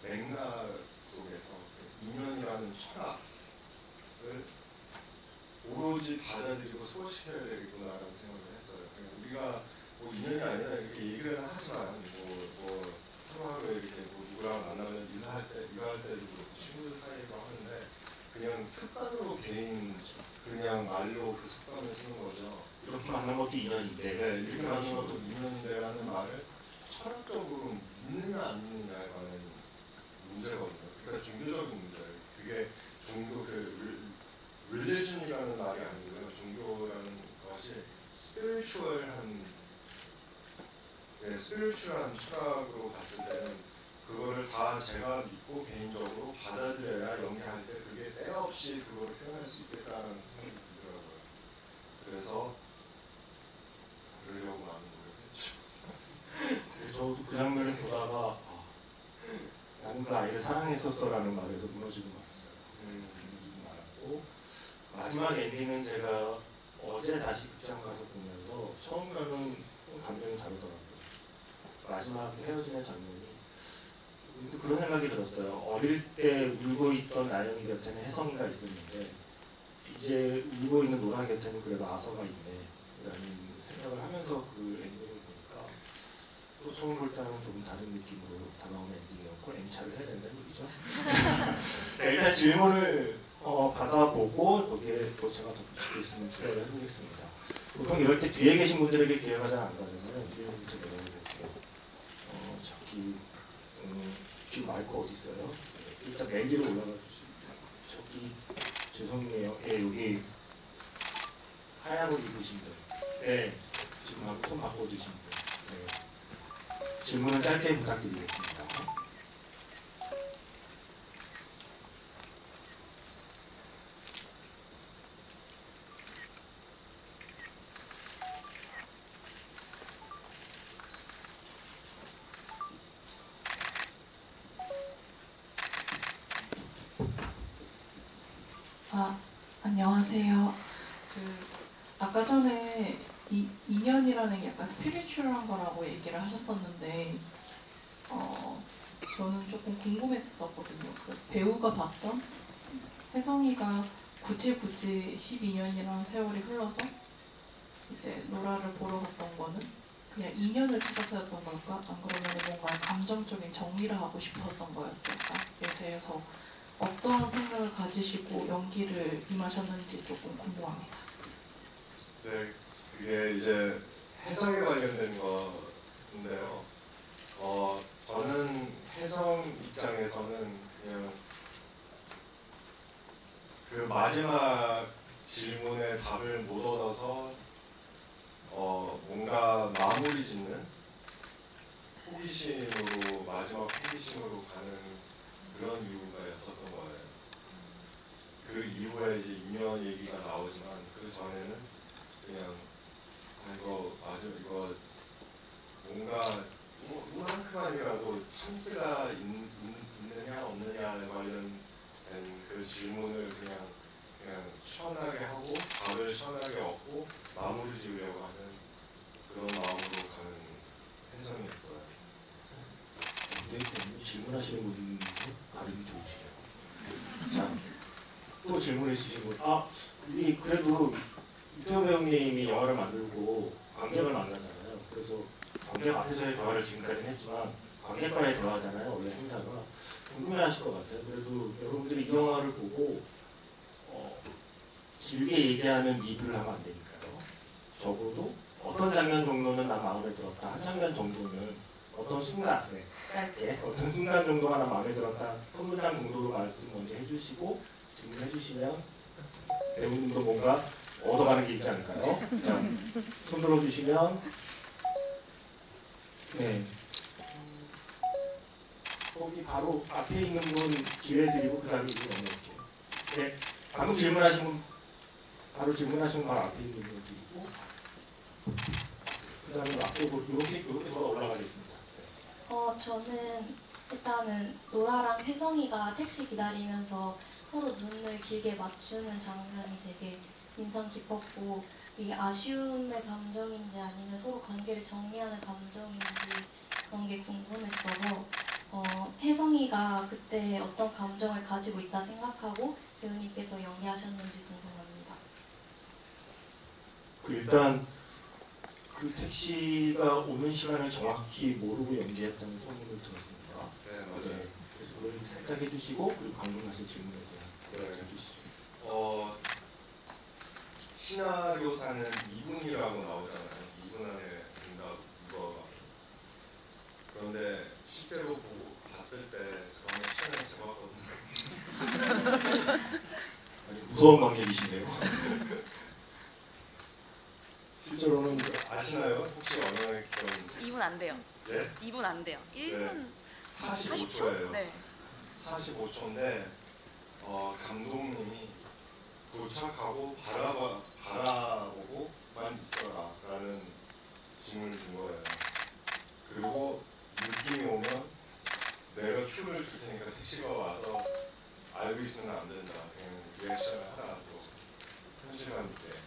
맥락 속에서 인연이라는 철학을 오로지 받아들이고 소화시켜야 되겠구나라는 생각을 했어요. 우리가 뭐 인연이 아니다 이렇게 얘기를 하지만 뭐 서로하고 이렇게 뭐 누구랑 만나면 일할 때도 그렇고 친구들 사이도 하는데 그냥 습관으로 배인 그냥 말로 그 습관을 쓰는 거죠. 이렇게 만난 것도 인연인데. 네, 이렇게 만난 것도 인연인데라는 말을 철학적으로 믿느냐 안 믿느냐에 관한 문제거든요. 그러니까 종교적인 문제예요. 그게 종교 religion이라는 말이 아니고요. 종교라는 것이 spiritual한 철학으로 봤을 때는 그거를 다 제가 믿고 개인적으로 받아들여야 연기할 때 그게 때가 없이 그거를 표현할 수 있겠다는 생각이 들더라고요. 그래서 그러려고 많은 노력했죠. 저도 그 장면을 보다가 나는 그 아이를 사랑했었어라는 말에서 무너지고 말았어요. 무너지고 말았고 마지막 엔딩은 제가 어제 다시 극장 가서 보면서 처음과는 감정이 다르더라고요. 마지막 헤어지는 장면이 또 그런 생각이 들었어요. 어릴 때 울고 있던 나영이 곁에는 혜성이가 있었는데 이제 울고 있는 노라 곁에는 그래도 아서가 있네 라는 생각을 하면서 그 엔딩을 보니까 또 처음 볼 때는 조금 다른 느낌으로 다가오는 엔딩이었고 M차를 해야 된다는 얘기죠. 일단 질문을 받아보고 거기에 또 제가 덧붙일 수 있으면 출연을 해보겠습니다. 보통 이럴 때 뒤에 계신 분들에게 기회가 잘 안 가잖아요. 뒤에부터 내려볼게요. 저기 지금 마이크 어디 있어요? 일단 맨 뒤로 올라가 주시면 저기 죄송해요. 여기 하얀 옷 입으신 분. 네, 지금 하고 손 바꿔 주신 분. 네. 질문은 짧게 부탁드리겠습니다. 안녕하세요. 아까 전에 인연이라는 게 약간 스피리추얼한 거라고 얘기를 하셨었는데, 저는 조금 궁금했었거든요. 그 배우가 봤던 혜성이가 굳이 12년이라는 세월이 흘러서 이제 노라를 보러 갔던 거는 그냥 인연을 찾아서였던 걸까? 안 그러면 뭔가 감정적인 정리를 하고 싶었던 거였을까에 대해서 어떠한 생각을 가지시고 연기를 임하셨는지 조금 궁금합니다. 네, 그게 이제 해성에 관련된 건데요. 저는 해성 입장에서는 그냥 그 마지막 질문에 답을 못 얻어서 뭔가 마무리 짓는 호기심으로 마지막 호기심으로 가는 그런 이유가 있었던 거예요. 그 이후에 이제 인연 얘기가 나오지만 그 전에는 그냥 이거 뭔가 이만큼만이라도 찬스가 있느냐 없느냐에 관련된 그 질문을 그냥 시원하게 하고 답을 시원하게 얻고 마무리 지으려고 하는 그런 마음으로 가는 혜성이었어요. 근데 질문하시는 분 발음이 좋으시네요. 자, 또 질문 있으신 분. 우리 그래도 이태호 배우님이 영화를 만들고 관객을 만나잖아요. 그래서 관객 앞에서의 대화를 지금까지는 했지만 관객과의 대화잖아요. 원래 행사가. 궁금해하실 것 같아요. 그래도 여러분들이 이 영화를 보고 길게 얘기하는 리뷰를 하면 안 되니까요. 적어도 어떤 장면 정도는 나 마음에 들었다. 한 장면 정도는 어떤 순간, 짧게 어떤 순간 정도가 나 마음에 들었다. 한 문장 정도로 말씀 먼저 해주시고 질문해 주시면 배우님도 뭔가 얻어가는 게 있지 않을까요? 자, 손 들어주시면 네. 거기 바로 앞에 있는 분 기회 드리고 그 다음에 이거 넘어갈게요. 네, 방금 질문하신 분 바로 바로 앞에 있는 분 드리고 그 다음에 앞으로 이렇게 걸어 올라가겠습니다. 저는 일단은 노라랑 혜성이가 택시 기다리면서 서로 눈을 길게 맞추는 장면이 되게 인상 깊었고, 이게 아쉬움의 감정인지 아니면 서로 관계를 정리하는 감정인지 그런 게 궁금했어서 혜성이가 그때 어떤 감정을 가지고 있다 생각하고 배우님께서 연기하셨는지 궁금합니다. 일단 그 택시가 오는 시간을 정확히 모르고 연기했다는 소문을 들었습니다. 네, 맞아요. 네, 그래서 그걸 살짝 해주시고 그리고 방금 하신 질문에 대한 네. 해주시죠. 시나리오사는 2분이라고 나오잖아요. 2분 안에 된다 이거. 그런데 실제로 봤을 때 저는 시간을 잡았거든요. 무서운 관객이신데요. 실제로는 아시나요? 혹시 얼마나 기다렸는지? 2분 안 돼요. 네? 2분 안 돼요. 1분 45초예요. 네. 45초인데 감독님이 도착하고 바라보고만 있어라라는 질문을 준 거예요. 그리고 느낌이 오면 내가 큐를 줄 테니까 택시가 와서 알고 있으면 안 된다. 그냥 리액션을 하라. 또 현실감 있게.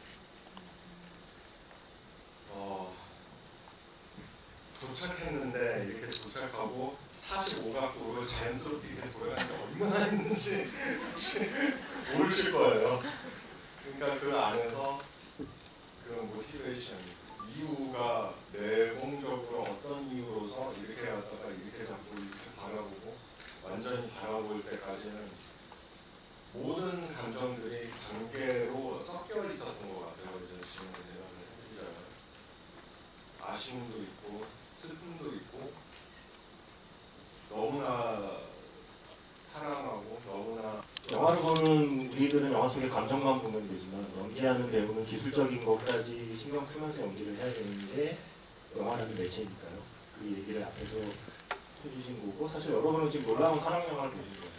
도착했는데 이렇게 도착하고 45각도로 자연스럽게 이렇게 돌아가는 게 얼마나 있는지 혹시 모르실 거예요. 그러니까 그 안에서 그 모티베이션, 이유가 내공적으로 어떤 이유로서 이렇게 갔다가 이렇게 잡고 이렇게 바라보고 완전히 바라볼 때까지는 모든 감정들이 단계로 섞여 있었던 것 같아요. 이제 지금 대답을 해드리자면 아쉬움도 있고 슬픔도 있고 너무나 사랑하고 너무나 영화를 보는 우리들은 영화 속의 감정만 보면 되지만 연기하는 배우는 기술적인 것까지 신경 쓰면서 연기를 해야 되는데 영화라는 매체니까요. 그 얘기를 앞에서 해주신 거고 사실 여러분은 지금 놀라운 사랑 영화를 보신 거예요.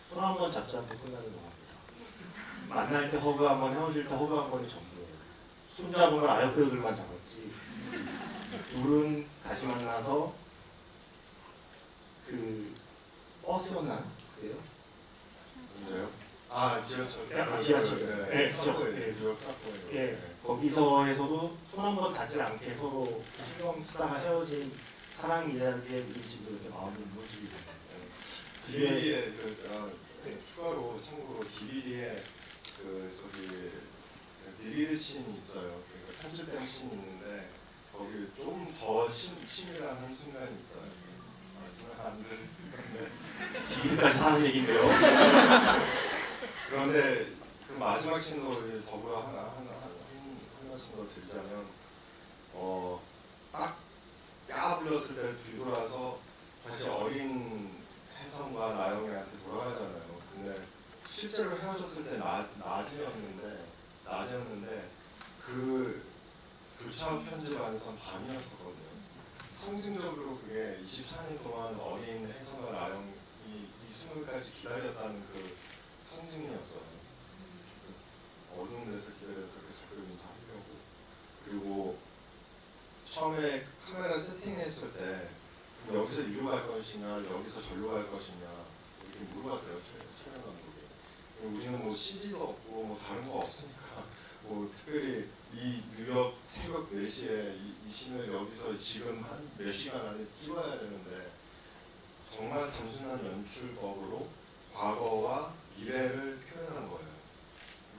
손 한 번 잡지 않고 끝나는 영화입니다. 만날 때 허그 한 번, 헤어질 때 허그 한 번이 전부예요. 손 잡은 건 아역 배우들만 잡았지. 둘은 다시 만나서 그 버스였나요? 그래요? 문제요. 지하철. 지하철. 네, 사고예요. 네. 지역 사고예요. 예, 네. 거기서에서도 손 한 번 닿지 않게 서로 신경 쓰다가 헤어진 사랑 이야기에 우리 지금 이렇게 마음이 무너지게 돼요. DVD에 추가로 참고로 DVD에 딜리드 씬이 있어요. 그러니까 편집된 씬이 있는데 거기 좀 더 치밀한 한 순간이 있어요. 마지막 안 들리는데 DVD까지 사는 얘긴데요. 그런데 그 마지막 씬도 더불어 한 말씀 더 드리자면 딱 야 불렀을 때 뒤돌아서 다시 어린 혜성과 나영이한테 돌아가잖아요. 근데 실제로 헤어졌을 때 낮이었는데 그 교차 편집 안에선 밤이었었거든요. 상징적으로 그게 24년 동안 어린 혜성과 나영이 이 순간까지 기다렸다는 그 상징이었어요. 어두운 데서 기다려서 그 작별 인사하려고. 그리고 처음에 카메라 세팅했을 때 여기서 이리로 갈 것이냐 여기서 절로 갈 것이냐 이렇게 물어봤대요 촬영 감독이. 우리는 뭐 CG도 없고 뭐 다른 거 없으니까 뭐 특별히 이 뉴욕 새벽 4시에 이 씬을 여기서 지금 한 몇 시간 안에 찍어야 되는데 정말 단순한 연출법으로 과거와 미래를 표현한 거예요.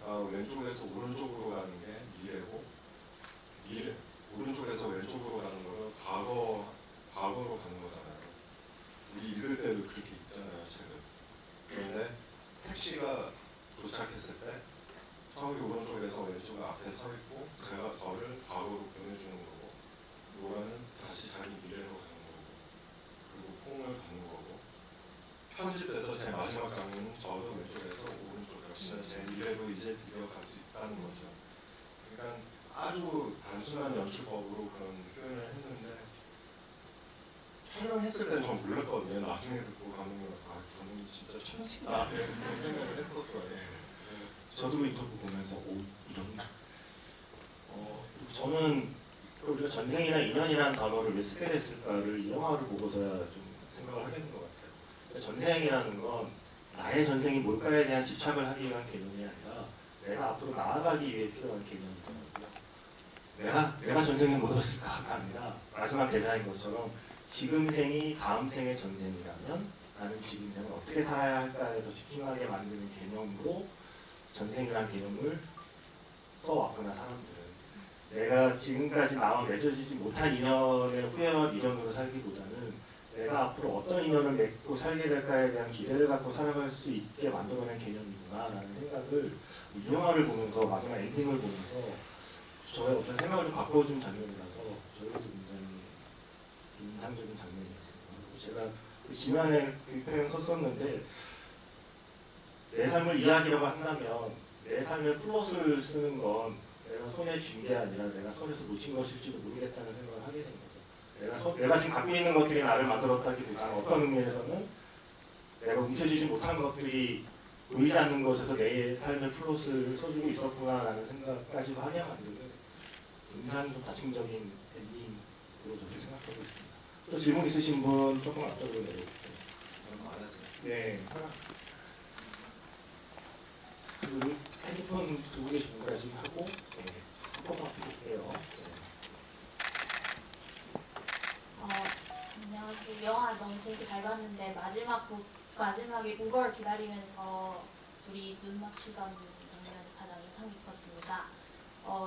그러니까 왼쪽에서 오른쪽으로 가는 게 미래고 오른쪽에서 왼쪽으로 가는 거는 과거로 가는 거잖아요. 우리 읽을 때도 그렇게 읽잖아요, 책을. 그런데 택시가 도착했을 때 저기 오른쪽에서 왼쪽 앞에 서 있고 제가 저를 과거로 보내주는 거고 노라는 다시 자기 미래로 가는 거고 그리고 폰을 받는 거고 편집돼서 제 마지막 장면은 저도 왼쪽에서 오른쪽 역시 제 미래로 이제 드디어 갈 수 있다는 거죠. 그러니까 아주 단순한 연출법으로 그런 표현을 했는데 촬영했을 때는 전 몰랐거든요. 나중에 듣고 감독님한테 감독님 진짜 천치다 이런 생각을 했었어요. 저도 인터뷰 보면서 이런 저는 우리가 전생이나 인연이라는 단어를 왜 쓰게 됐을까를 이 영화를 보고서야 좀 생각을 하게 된 것 같아요. 전생이라는 건 나의 전생이 뭘까에 대한 집착을 하기 위한 개념이 아니라 내가 앞으로 나아가기 위해 필요한 개념이더라고요. 내가 전생에 뭐였을까가 아니라 마지막 대사인 것처럼 지금 생이 다음 생의 전생이라면 나는 지금 생을 어떻게 살아야 할까에 더 집중하게 만드는 개념으로 전생이라는 개념을 써왔구나. 사람들은 내가 지금까지 나와 맺어지지 못한 인연의 후회와 미련으로 살기보다는 내가 앞으로 어떤 인연을 맺고 살게 될까에 대한 기대를 갖고 살아갈 수 있게 만들어낸 개념이구나 라는 생각을 이 영화를 보면서 마지막 엔딩을 보면서 저의 어떤 생각을 좀 바꿔준 장면이라서 저희도 굉장히 인상적인 장면이었습니다. 그리고 제가 그 지난해 그 표현 썼었는데 내 삶을 이야기라고 한다면 내 삶의 플롯을 쓰는 건 내가 손에 쥔 게 아니라 내가 손에서 놓친 것일지도 모르겠다는 생각을 하게 된 거죠. 내가 지금 갖고 있는 것들이 나를 만들었다기보다는 어떤 의미에서는 내가 움켜쥐지 못한 것들이 보이지 않는 것에서 내 삶의 플롯을 써주고 있었구나라는 생각까지도 하게 만드는 굉장히 좀 다층적인 엔딩으로 저도 생각하고 있습니다. 또 질문 있으신 분 조금 앞쪽으로 내려볼게요. 많아져. 네. 그 핸드폰 들고 계신 분까지 하고 한 번만 볼게요. 안녕하세요. 영화 너무 재밌게 잘 봤는데 마지막에 우버를 기다리면서 둘이 눈 맞추던 장면이 가장 인상 깊었습니다.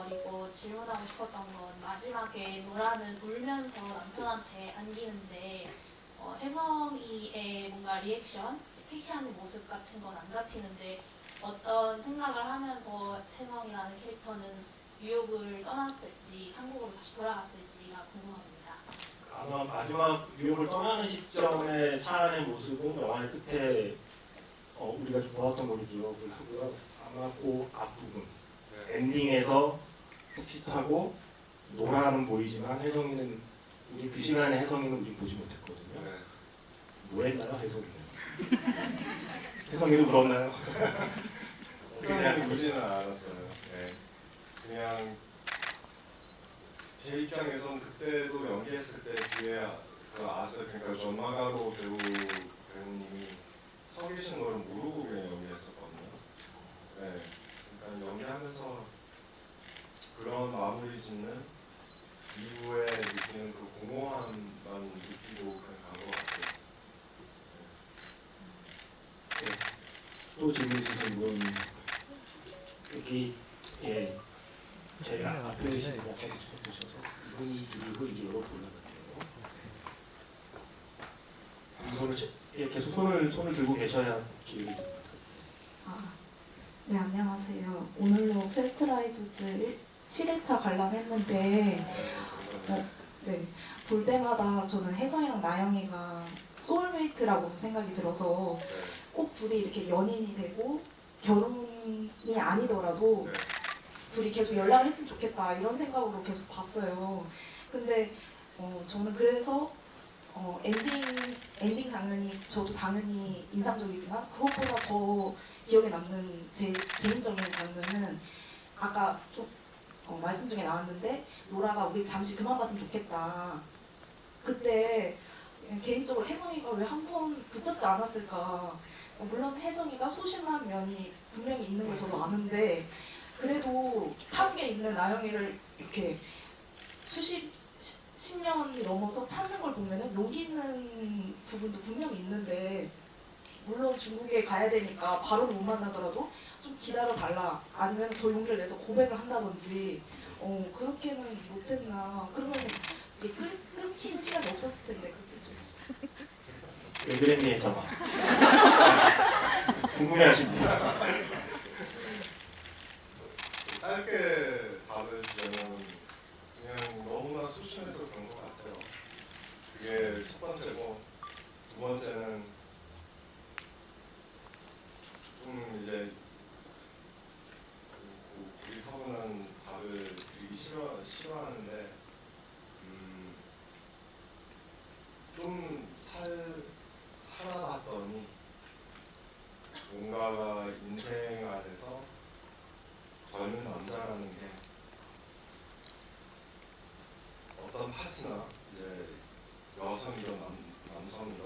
그리고 질문하고 싶었던 건 마지막에 노라는 울면서 남편한테 안기는데 혜성이의 뭔가 리액션, 택시하는 모습 같은 건 안 잡히는데 어떤 생각을 하면서 혜성이라는 캐릭터는 뉴욕을 떠났을지 한국으로 다시 돌아갔을지가 궁금합니다. 아마 마지막 뉴욕을 떠나는 시점의 차 안의 모습은 영화의 끝에 우리가 보았던 걸로 기억을 하고요. 아마 그 앞부분 엔딩에서 택시 타고 노라는 보이지만 혜성이는 우리 그 시간에 혜성이는 우리 보지 못했거든요. 네. 뭐 했나요 혜성이는? 혜성이도 울었나요? 그냥 울지는 않았어요. 네. 그냥 제 입장에선 그때도 연기했을 때 뒤에 그 아스 그러니까 존 마가로 배우님이 서 계신 거를 모르고 그냥 연기했었거든요. 네, 그러니까 연기하면서 그런 마무리 짓는 이후에 느끼는 그 공허함만 느끼고 그냥 간 것 같아요. 또 질문 있으신 분 여기 예 제가 앞에 계신 분 약간 보셔서 이분이 그리고 이제 이렇게 올라갈게요. 예, 계속 손을 들고 계셔야 기회가 됩니다. 네, 안녕하세요. 오늘로 페스트라이브즈 7회차 관람했는데 네, 볼 때마다 저는 혜성이랑 나영이가 소울메이트라고 생각이 들어서 꼭 둘이 이렇게 연인이 되고 결혼이 아니더라도 네. 둘이 계속 연락을 했으면 좋겠다 이런 생각으로 계속 봤어요. 근데 저는 그래서 엔딩 장면이 저도 당연히 인상적이지만 그것보다 더 기억에 남는 제 개인적인 장면은 아까 좀 말씀 중에 나왔는데 노라가 우리 잠시 그만 봤으면 좋겠다. 그때 개인적으로 혜성이가 왜 한 번 붙잡지 않았을까. 물론 혜성이가 소심한 면이 분명히 있는 걸 저도 아는데 그래도 타국에 있는 나영이를 이렇게 수십 10년이 넘어서 찾는 걸 보면은 용기 있는 부분도 분명히 있는데 물론 중국에 가야 되니까 바로 못 만나더라도 좀 기다려 달라 아니면 더 용기를 내서 고백을 한다든지 그렇게는 못했나. 그러면 이게 끊기는 시간이 없었을 텐데 그렇게 좀. 왜 그랬니 혜성아? 궁금해하십니다. 짧게 답을 주자면 그냥 너무나 소심해서 그런 것 같아요. 그게 첫 번째고, 두 번째는 좀 이제 고리타분한 답을 드리기 싫어하는데 좀 살아봤더니 뭔가가 인생 안에서 젊은 남자라는 게 어떤 파트나 이제 여성이든 남성이든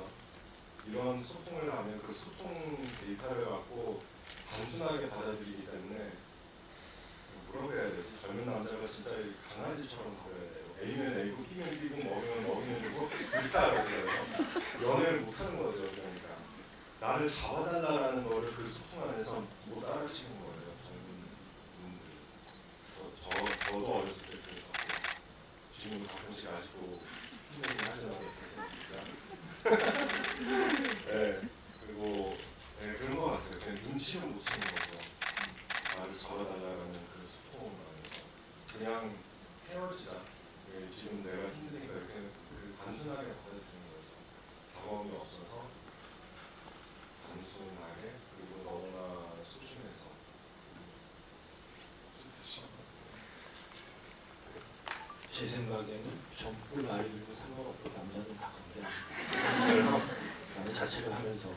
이런 소통을 하면 그 소통 데이터를 갖고 단순하게 받아들이기 때문에 뭐라고 해야 되지? 젊은 남자가 진짜 강아지처럼 다뤄야 돼요. A면 A고 B면 B고 먹이면 주고 일따라고 그래요. 연애를 못하는 거죠. 그러니까 나를 잡아달라는 거를 그 소통 안에서 못 알아채는 거예요. 저도 어렸을 때 그랬었고 지금도 가끔씩 아직도 힘들긴 하지만 그랬으니까 네, 그리고 네, 그런 것 같아요. 그냥 눈치를 못 채는 거죠. 나를 잡아달라는 그 소통을 하면서 그냥 헤어지자. 지금 내가 힘드니까 이렇게 그 단순하게 받아들이는 거죠. 경험이 없어서 단순하게 그리고 너무나 소심해서 제 생각에는 젊고 나이 들고 상관없고 남자는 다 관계합니다. 라는 자책을 하면서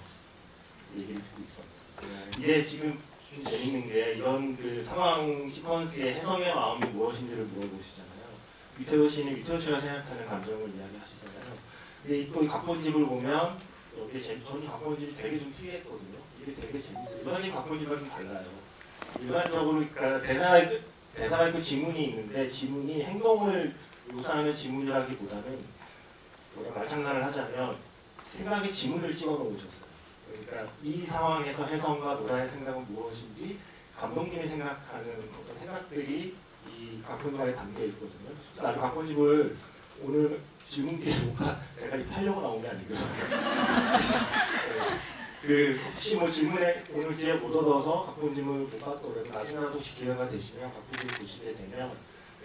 얘기를 듣고 있었습니다. 이게 지금 좀 재밌는 게 이런 그 상황 시퀀스의 혜성의 마음이 무엇인지를 물어보시잖아요. 위태호 씨는 위태호 씨가 생각하는 감정을 이야기하시잖아요. 근데 또 이 각본집을 보면 여기에 저는 각본집이 되게 좀 특이했거든요. 이게 되게 재밌어요. 일반적인 각본집과 좀 달라요. 일반적으로 그러니까 대사가 있고 지문이 있는데 지문이 행동을 묘사하는 지문이라기보다는 말장난을 하자면 생각의 지문을 찍어 놓으셨어요. 그러니까 이 상황에서 혜성과 노라의 생각은 무엇인지 감독님이 생각하는 어떤 생각들이 이 각본집에 담겨 있거든요. 나도 각본집을 오늘 질문기에 뭔가 제가 입하려고 나온 게 아니고요. 그 혹시 뭐 질문에 오늘 기회 못 얻어서 각본집을 못 봤더라도 나중에라도 혹시 기회가 되시면 각본집을 보시게 되면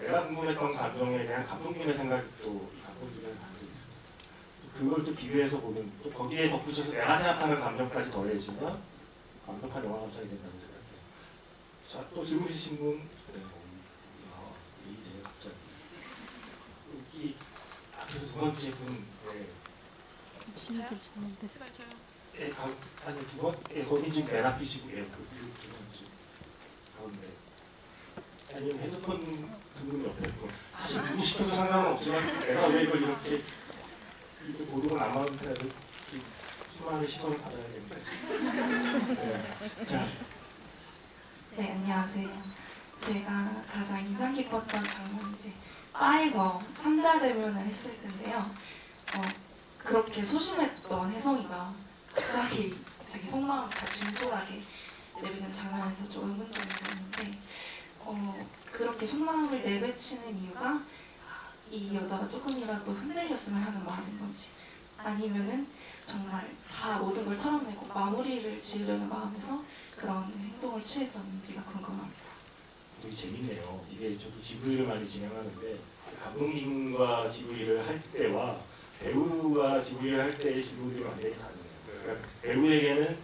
내가 궁금했던 감정에 대한 감독님의 생각이 또 이 각본집에 담겨 있습니다. 그걸 또 비교해서 보면 또 거기에 덧붙여서 내가 생각하는 감정까지 더해지면 완벽한 영화 감상이 된다고 생각해요. 자, 또 질문 주신 분. 네, 네, 갑자기 여기 앞에서 두 번째 분. 네. 제발 저요. 예, 아니 두 번? 예, 거기 지금 맨 앞이시고, 예, 두 번째 가운데. 아니면 핸드폰 듣는 옆에 분. 사실 누구 시켜도 상관은 없지만 내가 왜 이걸 이렇게 고르고 남았는데도 수많은 시선을 받아야 됩니다. 네. 자, 네, 안녕하세요. 제가 가장 인상 깊었던 장면이 이제 바에서 삼자대면을 했을 텐데요. 그렇게 소심했던 혜성이가 갑자기 자기 속마음을 다 진솔하게 내뱉는 장면에서 좀 의문점이 들었는데 그렇게 속마음을 내뱉치는 이유가 이 여자가 조금이라도 흔들렸으면 하는 마음인 건지 아니면은 정말 다 모든 걸 털어내고 마무리를 지으려는 마음에서 그런 행동을 취했었는지가 궁금합니다. 되게 재밌네요. 이게 저도 GV를 많이 진행하는데 감독님과 GV를 할 때와 배우와 GV를 할 때의 GV들이 완전히 다르네요. 그러니까 배우에게는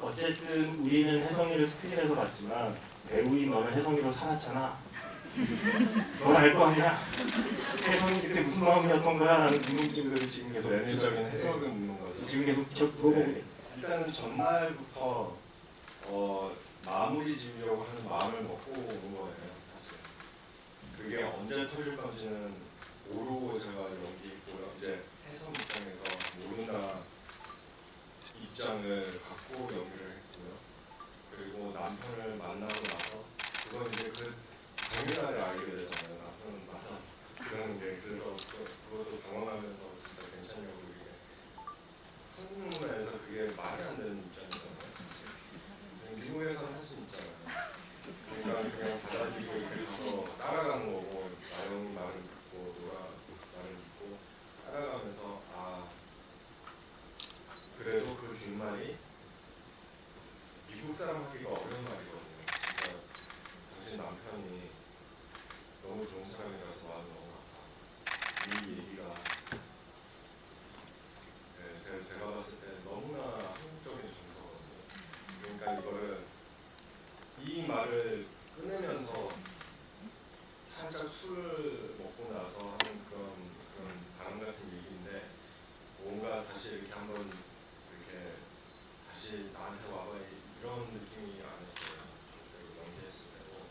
어쨌든 우리는 혜성이를 스크린에서 봤지만 배우인 너는 혜성이로 살았잖아. 넌 알 거 아니야? 혜성이 그때 무슨 마음이었던 거야? 라는 궁금증들을 지금 계속 내내적인 해석을 묻는 거죠. 지금 계속 물어보고 네. 있어요. 일단은 전날부터 마무리 지으려고 하는 마음을 먹고 온 거예요, 사실. 그게 언제 터질 건지는 모르고 제가 연기했고요. 이제 혜성 입장에서 모른다 입장을 갖고 연기를 했고요. 그리고 남편을 만나고 나서 그건 이제 그 당일날에 알게 되잖아요. 남편은 맞아 그러는 게. 그래서 그것도 당황하면서 진짜 괜찮냐고 이게 한국문화에서 그게 말이 안 되는 입장이잖아요. 사실. 미국에서는 할 수 있잖아요. 그러니까 그냥 받아들이고 이렇게 가서 따라가는 거고 나영이 말을 듣고 노라 말을 듣고 따라가면서 아 그래도 그 뒷말이 미국 사람 하기가 어려운 말이거든요. 그러니까 당신 남편이 너무 좋은 사람이라서 마음이 너무 아파. 이 얘기가 네, 제가 봤을 때 너무나 한국적인 정서거든요. 그러니까 이거를 이 말을 꺼내면서 살짝 술을 먹고 나서 하는 그런 바람 같은 얘기인데 뭔가 다시 이렇게 한번 이렇게 다시 나한테 와봐 이런 느낌이 아니었어요. 연기했을 때도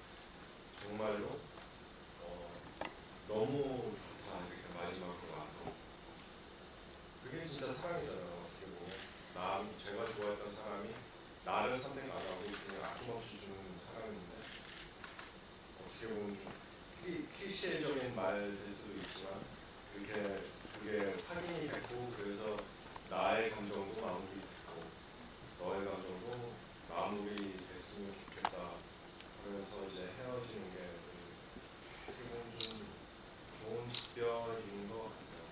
정말로 너무 좋다 이렇게 마지막으로 와서 그게 진짜 사랑이잖아요. 어떻게 보면 제가 좋아했던 사람이 나를 선택 안 하고 그냥 아낌없이 주는 사람인데 어떻게 보면 좀 클리셰적인 말 될 수도 있지만 그게 확인이 됐고 그래서 나의 감정도 마무리됐고 너의 감정도 마무리 됐으면 좋겠다 그러면서 이제 헤어지는 게 어떻게 보면 좀 좋은 특별인 것 같아요.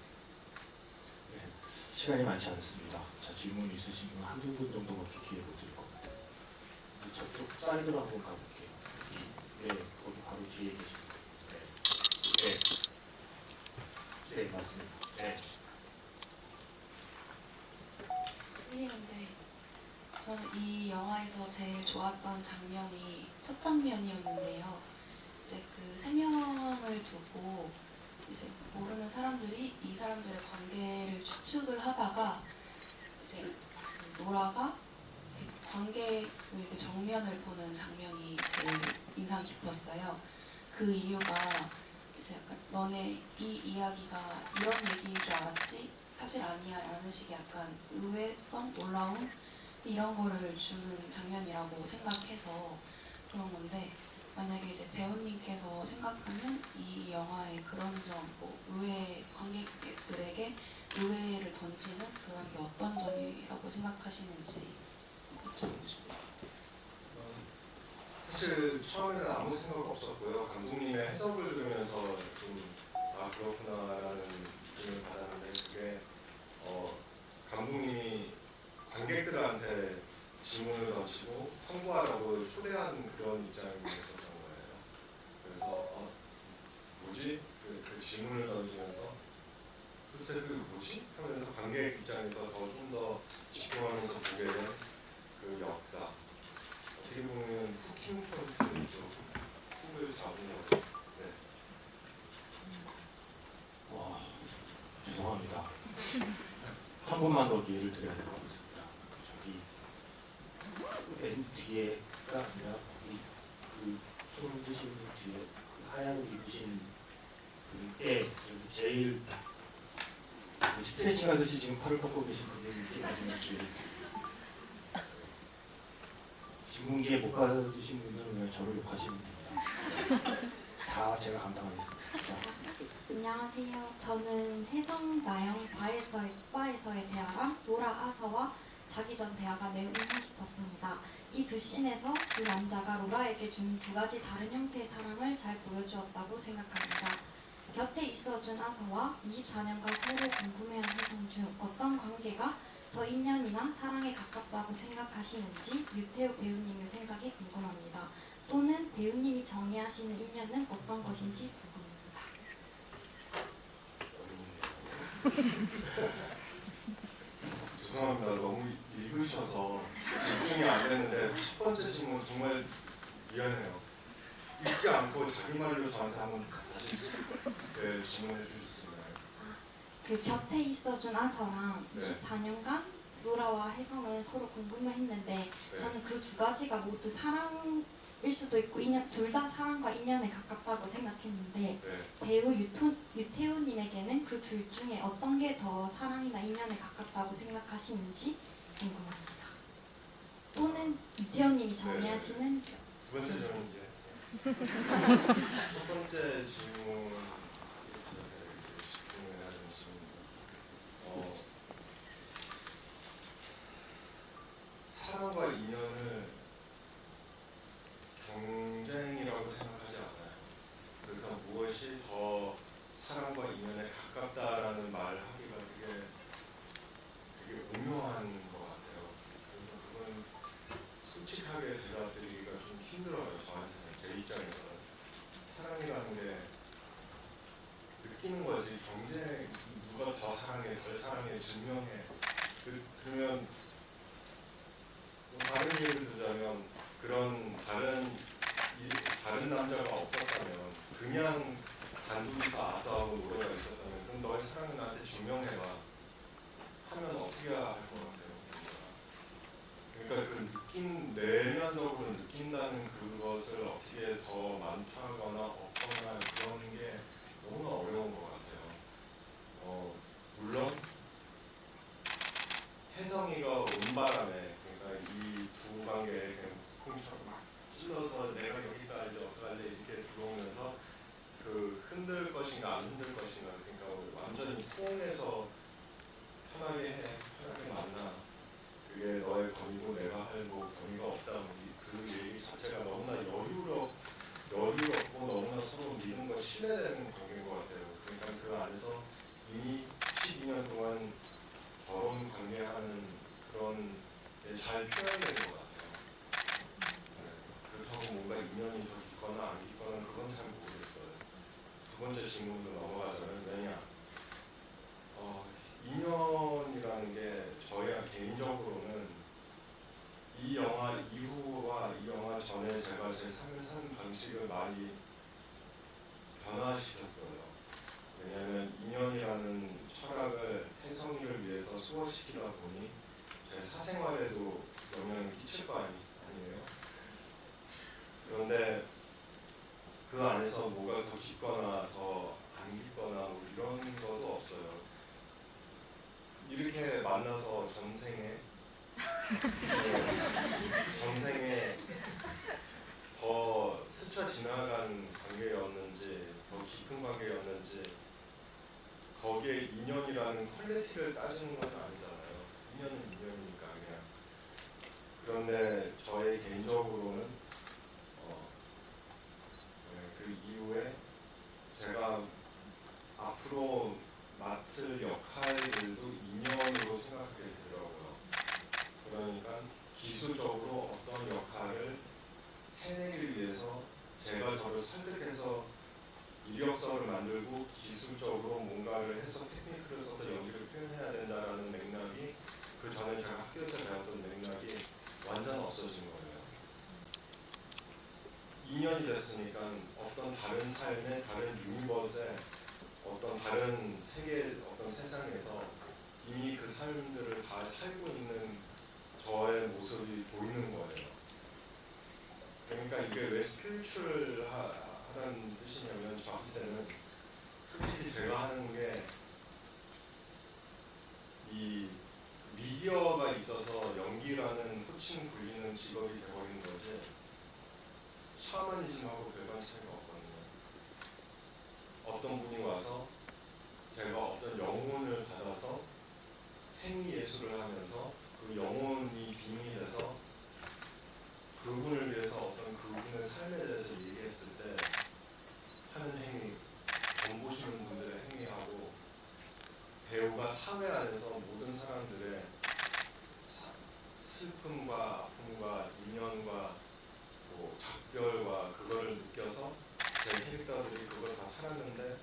네, 시간이 많지 않습니다. 자, 질문 있으신 분 한두 분 정도밖에 기회 못 드릴 것 같아요. 저쪽 사이드로 한번 가볼게요. 네, 거기 바로 뒤에 계신 분. 네. 네, 맞습니다. 네. 힐링인데 저는 이 영화에서 제일 좋았던 장면이 첫 장면이었는데요. 이제 그 세 명을 두고 이제 모르는 사람들이 이 사람들의 관계를 추측을 하다가 이제 그 노라가 이렇게 관객을 이렇게 정면을 보는 장면이 제일 인상 깊었어요. 그 이유가 이제 약간 너네 이 이야기가 이런 얘기인 줄 알았지? 사실 아니야 라는 식의 약간 의외성, 놀라움 이런 거를 주는 장면이라고 생각해서 그런 건데 만약에 이제 배우님께서 생각하는 이 영화의 그런 점, 뭐 의외 관객들에게 의외를 던지는 그런 게 어떤 점이라고 생각하시는지 여쭤보고 싶어요. 사실 처음에는 아무 생각 없었고요. 감독님의 해석을 들으면서 좀 그렇구나라는 느낌을 받았는데 그게 감독님이 관객들한테 질문을 던지고 성구하라고 초대한 그런 입장이었었던 거예요. 그래서 뭐지? 그 질문을 던지면서 글쎄 그 뭐지? 하면서 관객 입장에서 좀 더 집중하면서 보게 된 그 역사 어떻게 보면 후킹 포인트죠. 훅을 잡은 거죠. 네. 와, 죄송합니다. 한 번만 더 기회를 드려야 될 것 같습니다. 저기 맨 뒤에가 아니라 그손 드신 분 뒤에 그 하얀 옷 입으신 분께 여기 제일 스트레칭 하듯이 지금 팔을 뻗고 계신 그분께 마지막 기회를 드리겠습니다. 진문기에 못 받으신 분들은 그냥 저를 욕하시면 됩니다. 다 제가 감당하겠습니다. 자, 안녕하세요. 저는 혜성 나영 바에서의 대화랑 로라 아서와 자기 전 대화가 매우 인상 깊었습니다. 이 두 씬에서 두 남자가 로라에게 준 두 가지 다른 형태의 사랑을 잘 보여주었다고 생각합니다. 곁에 있어준 아서와 24년간 서로 궁금해한 혜성 중 어떤 관계가 더 인연이나 사랑에 가깝다고 생각하시는지 유태우 배우님의 생각이 궁금합니다. 또는 배우님이 정의하시는 인연은 어떤 것인지 궁금합니다. 죄송합니다. 너무 읽으셔서 집중이 안 됐는데 첫 번째 질문 정말 미안해요. 읽지 않고 자기 말로 저한테 한번 다시 질문해 주실 수 있나요? 그 곁에 있어준 아서랑 네. 24년간 로라와 혜성은 서로 궁금해했는데 네. 저는 그 두 가지가 모두 사랑일 수도 있고 둘 다 사랑과 인연에 가깝다고 생각했는데 네. 배우 유태우님에게는 그 둘 중에 어떤 게 더 사랑이나 인연에 가깝다고 생각하시는지 궁금합니다. 또는 유태우님이 정의하시는 두 번째 질문 이해했어요. 첫 번째 질문 집중해야 되는 질문입니다. 사랑과 인연을 경쟁이라고 생각하지 않아요. 그래서 무엇이 더 사랑과 인연에 가깝다라는 말을 하기가 되게 오묘한 것 같아요. 그래서 그건 솔직하게 대답드리기가 좀 힘들어요. 저한테는 제 입장에서는 사랑이라는 게 느끼는 거지 경쟁 누가 더 사랑해 덜 사랑해 증명해 그러면 다른 예를 들자면 그런 다른 남자가 없었다면 그냥 단둘이서 아싸하고 노래가 있었다면 그럼 너의 사랑을 나한테 증명해봐 하면 어떻게 할 것 같아요? 그러니까 그 내면적으로 느낀다는 그것을 어떻게 더 많다거나 없거나 그런 게 너무나 어려운 것 같아요. 물론 혜성이가 온바람에 그러니까 이 두 관계에 그냥 콩처럼 막 찔러서 내가 여기다 이제 어떡할래 이렇게 들어오면서 그 흔들 것인가 안 흔들 것인가 그러니까 완전히 포옹해서 편하게 만나 그게 너의 권위고 내가 할 뭐 권위가 없다 그 얘기 자체가 너무나 여유롭고 너무나 서로 믿는 걸 신뢰되는 관계인 것 같아요. 그러니까 그 안에서 이미 12년 동안 결혼 관계하는 그런 게 잘 표현되는 것 같아요. 그렇다고 뭔가 인연이 더 깊거나 안 깊거나 그건 잘 모르겠어요. 두 번째 질문으로 넘어가자면 왜냐 인연이라는 게 저희가 개인적으로는 이 영화 이후와 이 영화 전에 제가 제 삶을 사는 방식을 많이 변화시켰어요. 왜냐하면 인연이라는 철학을 혜성이를 위해서 소화시키다 보니 제 사생활에도 영향을 끼칠 거 아니에요. 그런데 그 안에서 뭐가 더 깊거나 더 안 깊거나 뭐 이런 것도 없어요. 이렇게 만나서 전생에 더 스쳐 지나간 관계였는지 더 깊은 관계였는지 거기에 인연이라는 퀄리티를 따지는 건 아니잖아요. 인연은 인연이니까 그냥. 그런데 저의 개인적으로는 그 이후에 제가 앞으로 맡을 역할들도 인연으로 생각하게 되더라고요. 그러니까 기술적으로 어떤 역할을 해내기 위해서 제가 저를 설득해서 이력서를 만들고 기술적으로 뭔가를 해서 테크니크를 써서 연기를 표현해야 된다라는 맥락이 그 전에 제가 학교에서 배웠던 맥락이 완전 없어진 거예요. 2년이 됐으니까 어떤 다른 삶의 다른 유니버스에 어떤 다른 세계 어떤 세상에서 이미 그 삶들을 다 살고 있는 저의 모습이 보이는 거예요. 그러니까 이게 왜 스피리추얼하다는 뜻이냐면 저한테는 솔직히 제가 하는 게 이 미디어가 있어서 연기라는 호칭 불리는 직업이 되어버린 샤머니즘하고 별반 차이가 없거든요. 어떤 분이 와서 제가 어떤 영혼을 받아서 행위 예술을 하면서 그 영혼이 빙의돼서 그분을 위해서 어떤 그분의 삶에 대해서 얘기했을 때 하는 행위, 전 보시는 분들의 행위하고 배우가 사회 안에서 모든 사람들의 슬픔과 아픔과 인연과 뭐 작별과 그거를 느껴서 제 캐릭터들이 그걸 다 살았는데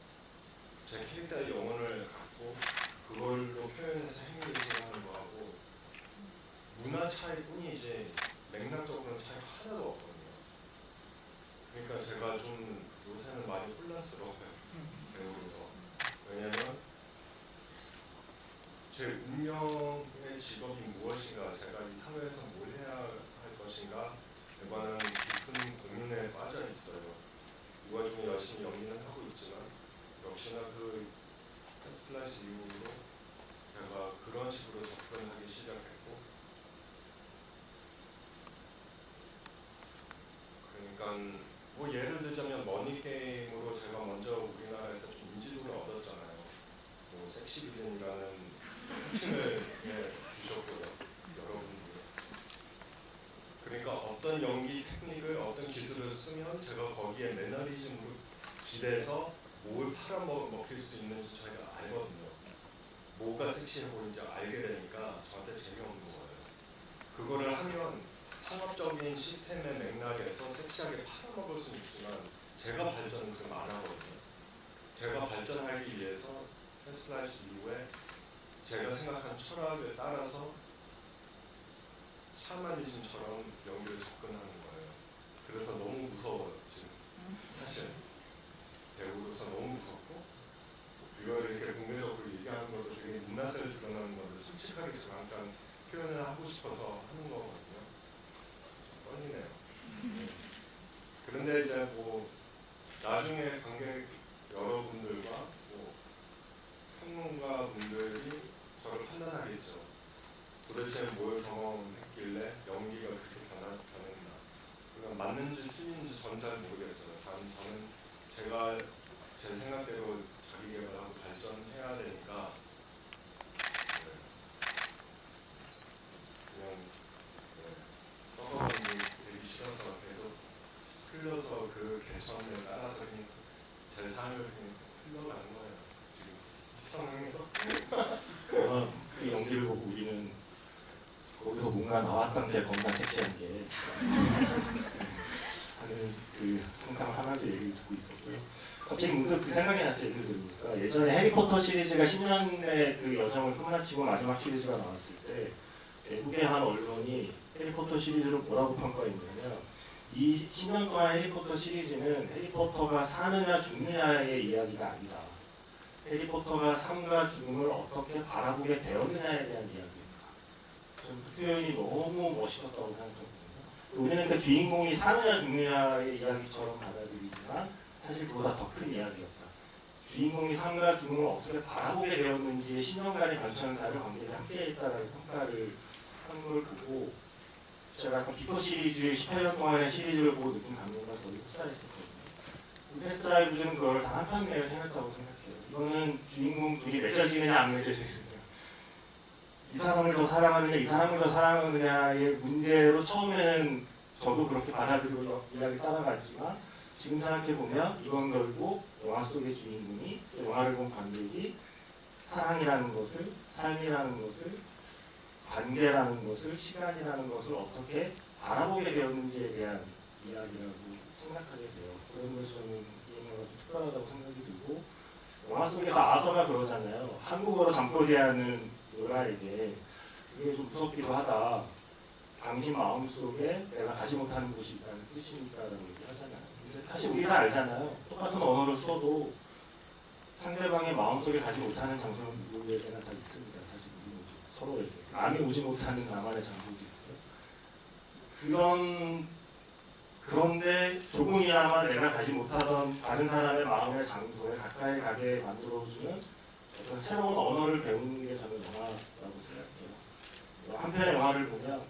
제 캐릭터의 영혼을 갖고 그걸로 표현해서 행위를 하는 거하고 문화 차이뿐이지 맥락적으로는 차이가 하나도 없거든요. 그러니까 제가 좀 요새는 많이 혼란스러워요. 배우로서. 왜냐면 제 운명의 직업이 무엇인가, 제가 이 사회에서 뭘 해야 할 것인가 에 관한 깊은 고민에 빠져 있어요. 이 와중에 열심히 연기는 하고 있지만 역시나 그 패스라이즈 이후로 제가 그런 식으로 접근하기 시작했고, 그러니까 뭐 예를 들자면 머니게임으로 제가 먼저 우리나라에서 좀 인지도를 얻었잖아요. 뭐 섹시비전이라는 칭을 주셨고요, 여러분들. 그러니까 어떤 연기 테크닉을, 어떤 기술을 쓰면 제가 거기에 매너리즘으로 기대서 뭘 팔아먹힐 수 있는지 저희가 알거든요. 뭐가 섹시해 보이는지 알게 되니까 저한테 재미없는 거예요. 그거를 하면 상업적인 시스템의 맥락에서 섹시하게 팔아먹을 수는 있지만 제가 발전은 그럼 안 하거든요. 제가 발전하기 위해서 패스라이즈 이후에 제가 생각한 철학에 따라서 샤머니즘처럼 연기를 접근하는 거예요. 그래서 너무 무서워요, 지금. 사실 배우로서 너무 무섭고, 이거를 이렇게 공개적으로 얘기하는 것도 되게 문화세를 드러나는 건데 솔직하게 지금 항상 표현을 하고 싶어서 하는 거거든요. 좀 떨리네요. 그런데 이제 뭐 나중에 관객 여러분들과 뭐 평론가 분들이 저를 판단하겠죠. 도대체 뭘 경험했길래 연기가 그렇게 변했나. 그러니까 맞는지 틀린지 저는 잘 모르겠어요. 저는 제가 제 생각대로 자기 개발하고 발전해야 되니까 그냥 썩어본 게 되기 싫어서 계속 흘려서 그 개천을 따라서 그냥 제 삶을 그냥 흘러가는 거예요. 지금 이 상황에서. 그 연기를 보고 우리는 거기서 뭔가 나왔던 게 겁나 섹시한 게 하는 그 상상하면서 얘기를 듣고 있었고요. 갑자기 문득 그 생각이 나서 얘기를 들으니까 예전에 해리포터 시리즈가 10년의 그 여정을 끝마치고 마지막 시리즈가 나왔을 때 외국의 한 언론이 해리포터 시리즈를 뭐라고 평가했냐면 이 10년 동안 해리포터 시리즈는 해리포터가 사느냐 죽느냐의 이야기가 아니다. 해리포터가 삶과 죽음을 어떻게 바라보게 되었느냐에 대한 이야기입니다. 저는 그 표현이 너무 멋있었다고 생각하거든요. 우리는 그 주인공이 사느냐 죽느냐의 이야기처럼 받아들이지만 사실 그보다 더 큰 이야기였다. 주인공이 삶과 죽음을 어떻게 바라보게 되었는지의 10년간의 관찰사를 관객이 함께했다라는 평가를 한 걸 보고 제가 약간 비포 시리즈 18년 동안의 시리즈를 보고 느낀 감동과 거의 흡사했었거든요. 패스라이브즈는 그걸 다 한판 내에 생겼다고 생각해요. 이거는 주인공 둘이 맺어지느냐 안 맺어지느냐, 이 사람을 더 사랑하느냐 이 사람을 더 사랑하느냐의 문제로 처음에는 저도 그렇게 받아들이고 이야기 따라갔지만 지금 생각해보면 이건 결국 영화 속의 주인공이 영화를 본 관객이 사랑이라는 것을, 삶이라는 것을, 관계라는 것을, 시간이라는 것을 어떻게 바라보게 되었는지에 대한 이야기라고 생각하게 돼요. 그런 것이 저는 이 영화가 특별하다고 생각이 들고, 영화 속에서 아서가 그러잖아요. 한국어로 잠꼬대하는 노라에게 그게 좀 무섭기도 하다. 당신 마음속에 내가 가지 못하는 곳이 있다는 뜻입니다라고 얘기하잖아요. 근데 사실 우리가 알잖아요. 똑같은 언어를 써도 상대방의 마음속에 가지 못하는 장소는 누구에게나 다 있습니다. 사실 우리 모두 서로에게. 남이 오지 못하는 나만의 장소도 있고요. 그런데 조금이나마 내가 가지 못하던 다른 사람의 마음의 장소에 가까이 가게 만들어주는 어떤 새로운 언어를 배우는 게 저는 영화라고 생각해요. 한 편의 영화를 보면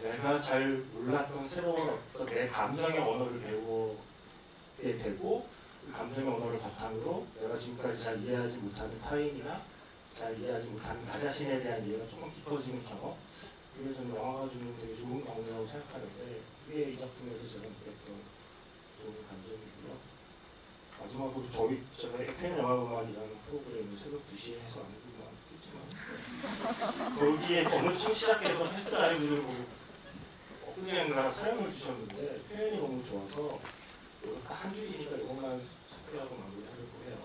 내가 잘 몰랐던 새로운 어떤 내 감정의 언어를 배우게 되고 그 감정의 언어를 바탕으로 내가 지금까지 잘 이해하지 못하는 타인이나 잘 이해하지 못하는 나 자신에 대한 이해가 조금 깊어지는 경험. 그게 저는 영화가 주는 되게 좋은 경험이라고 생각하는데 그게 이 작품에서 제가 느꼈던 좋은 감정이고요. 마지막으로 제가 FM 영화음악이라는 프로그램을 새벽 2시에 해서 아무도 안 듣겠지만 거기에 어느 쯤 시작해서 패스 라이브를 보고 엊그제인가 사연을 주셨는데 표현이 너무 좋아서 이거 딱 한 줄이니까 이것만 소개하고 마무리하려고 해요.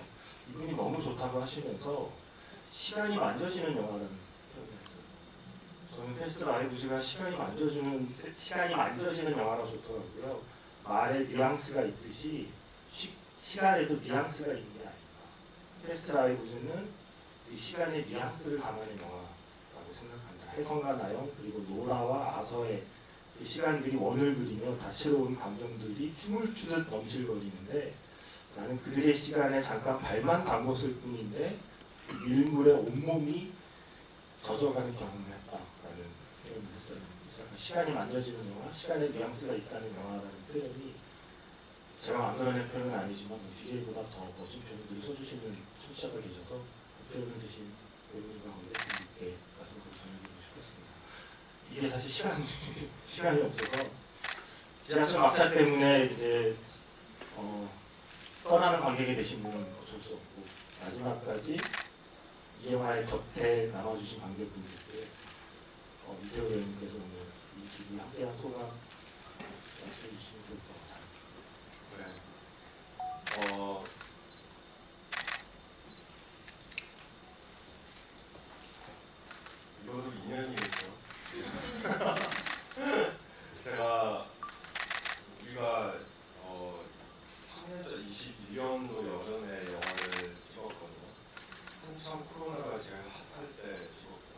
이분이 너무 좋다고 하시면서 시간이 만져지는 영화라는 표현을 했어요. 저는 패스 라이브즈가 시간이 만져지는 영화라 좋더라고요. 말에 뉘앙스가 있듯이 시간에도 뉘앙스가 있는 게 아닌가. 패스 라이브즈는 그 시간의 뉘앙스를 담아낸 영화라고 생각합니다. 혜성과 나영 그리고 노라와 아서의 그 시간들이 원을 그리며 다채로운 감정들이 춤을 추듯 넘실거리는데 나는 그들의 시간에 잠깐 발만 담궜을 뿐인데 그 밀물에 온몸이 젖어가는 경험을 했다라는 표현을 했어요. 그래서 시간이 만져지는 영화, 시간에 뉘앙스가 있다는 영화라는 표현이 제가 만들어낸 표현은 아니지만 DJ보다 더 멋진 표현들을 써주시는 청취자가 계셔서 그 표현을 대신 외국인과 관객분들께 말씀을 전해드리고 싶었습니다. 이게 사실 시간이 없어서 지하철 막차 때문에 이제 떠나는 관객이 되신 분은 어쩔 수 없고 마지막까지 이 영화의 곁에 남아주신 관객분들께 이태호 배우님께서 오늘 이 기분이 함께한 소감 말씀해 주시면 좋을 것 같아요. 네. 이거도 인연이겠죠. 우리가 3년 전 21년도 여름에 영화를 찍었거든요. 한참 코로나가 제일 핫할 때 찍었고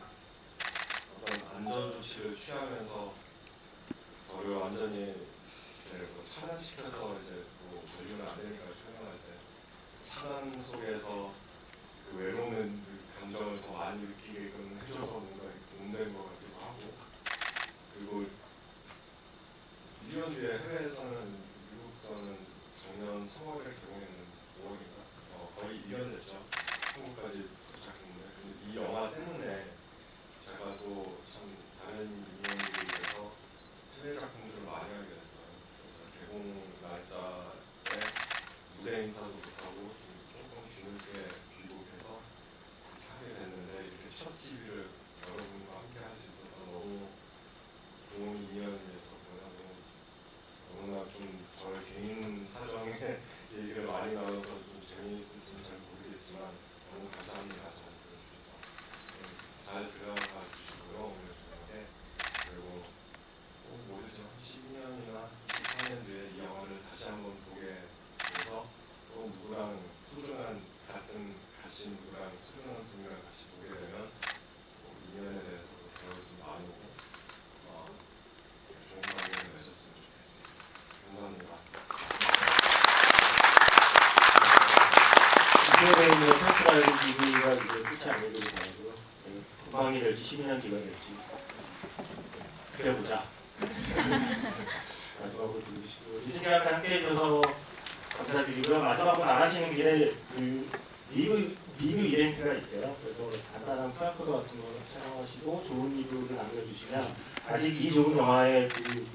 어떤 안전 조치를 취하면서 저를 완전히 차단시켜서 이제 뭐 걸리면 안 되니까 촬영할 때 차단 속에서 그 외로운 그 감정을 더 많이 느끼게끔 해줘서 뭔가 도움된 것 같기도 하고 그리고 1년 뒤에 해외에서는 미국에서는 작년 3월에 개봉했는 5월인가? 거의 2년 됐죠. 한국까지 도착했는데 근데 이 영화 때문에 제가 또 참 다른 인연들에 대해서 해외 작품들을 많이 하게 됐어요. 그래서 개봉 날짜에 무대 인사도 못하고 조금 뒤늦게 귀국해서 이렇게 하게 됐는데 이렇게 첫 TV를 여러분과 함께 할 수 있어서 너무 좋은 인연이었었고요. 너무나 좀 저의 개인 사정에 얘기를 많이 나눠서 좀 재미있을지는 잘 모르겠지만 너무 감사합니다. 잘 들어주셔서 잘 들어가 주시고요. 오늘 저녁에 그리고 모르죠. 12년이나 24년 뒤에 이 영화를 다시 한번 보게 돼서 또 누구랑 소중한 소중한 분이랑 같이 보게 되면 인연에 대해서도 대화를 좀 나누고 좋은 관계를 맺었으면 좋겠습니다. 감사합니다. 이태호 배우님의 패스 라이브 TV가 이제 끝이 아니기를 바라고요. 금방이 될지 12년 뒤가 될지 그때 보자. 마지막으로 드리고 싶고요. 이 시간에 함께 해주셔서 감사드리고요. 마지막으로 나가시는 길에 그 리뷰 이벤트가 있대요. 그래서 간단한 QR코드 같은 거 촬영하시고 좋은 리뷰를 남겨주시면 아직 이 좋은 영화의 그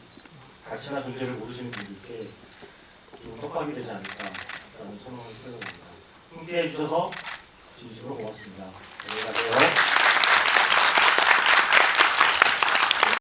가치나 존재를 모르시는 분들께 좀 떡밥이 되지 않을까라는 소망을 표현합니다. 함께 해주셔서 진심으로 고맙습니다. 안녕히 가세요.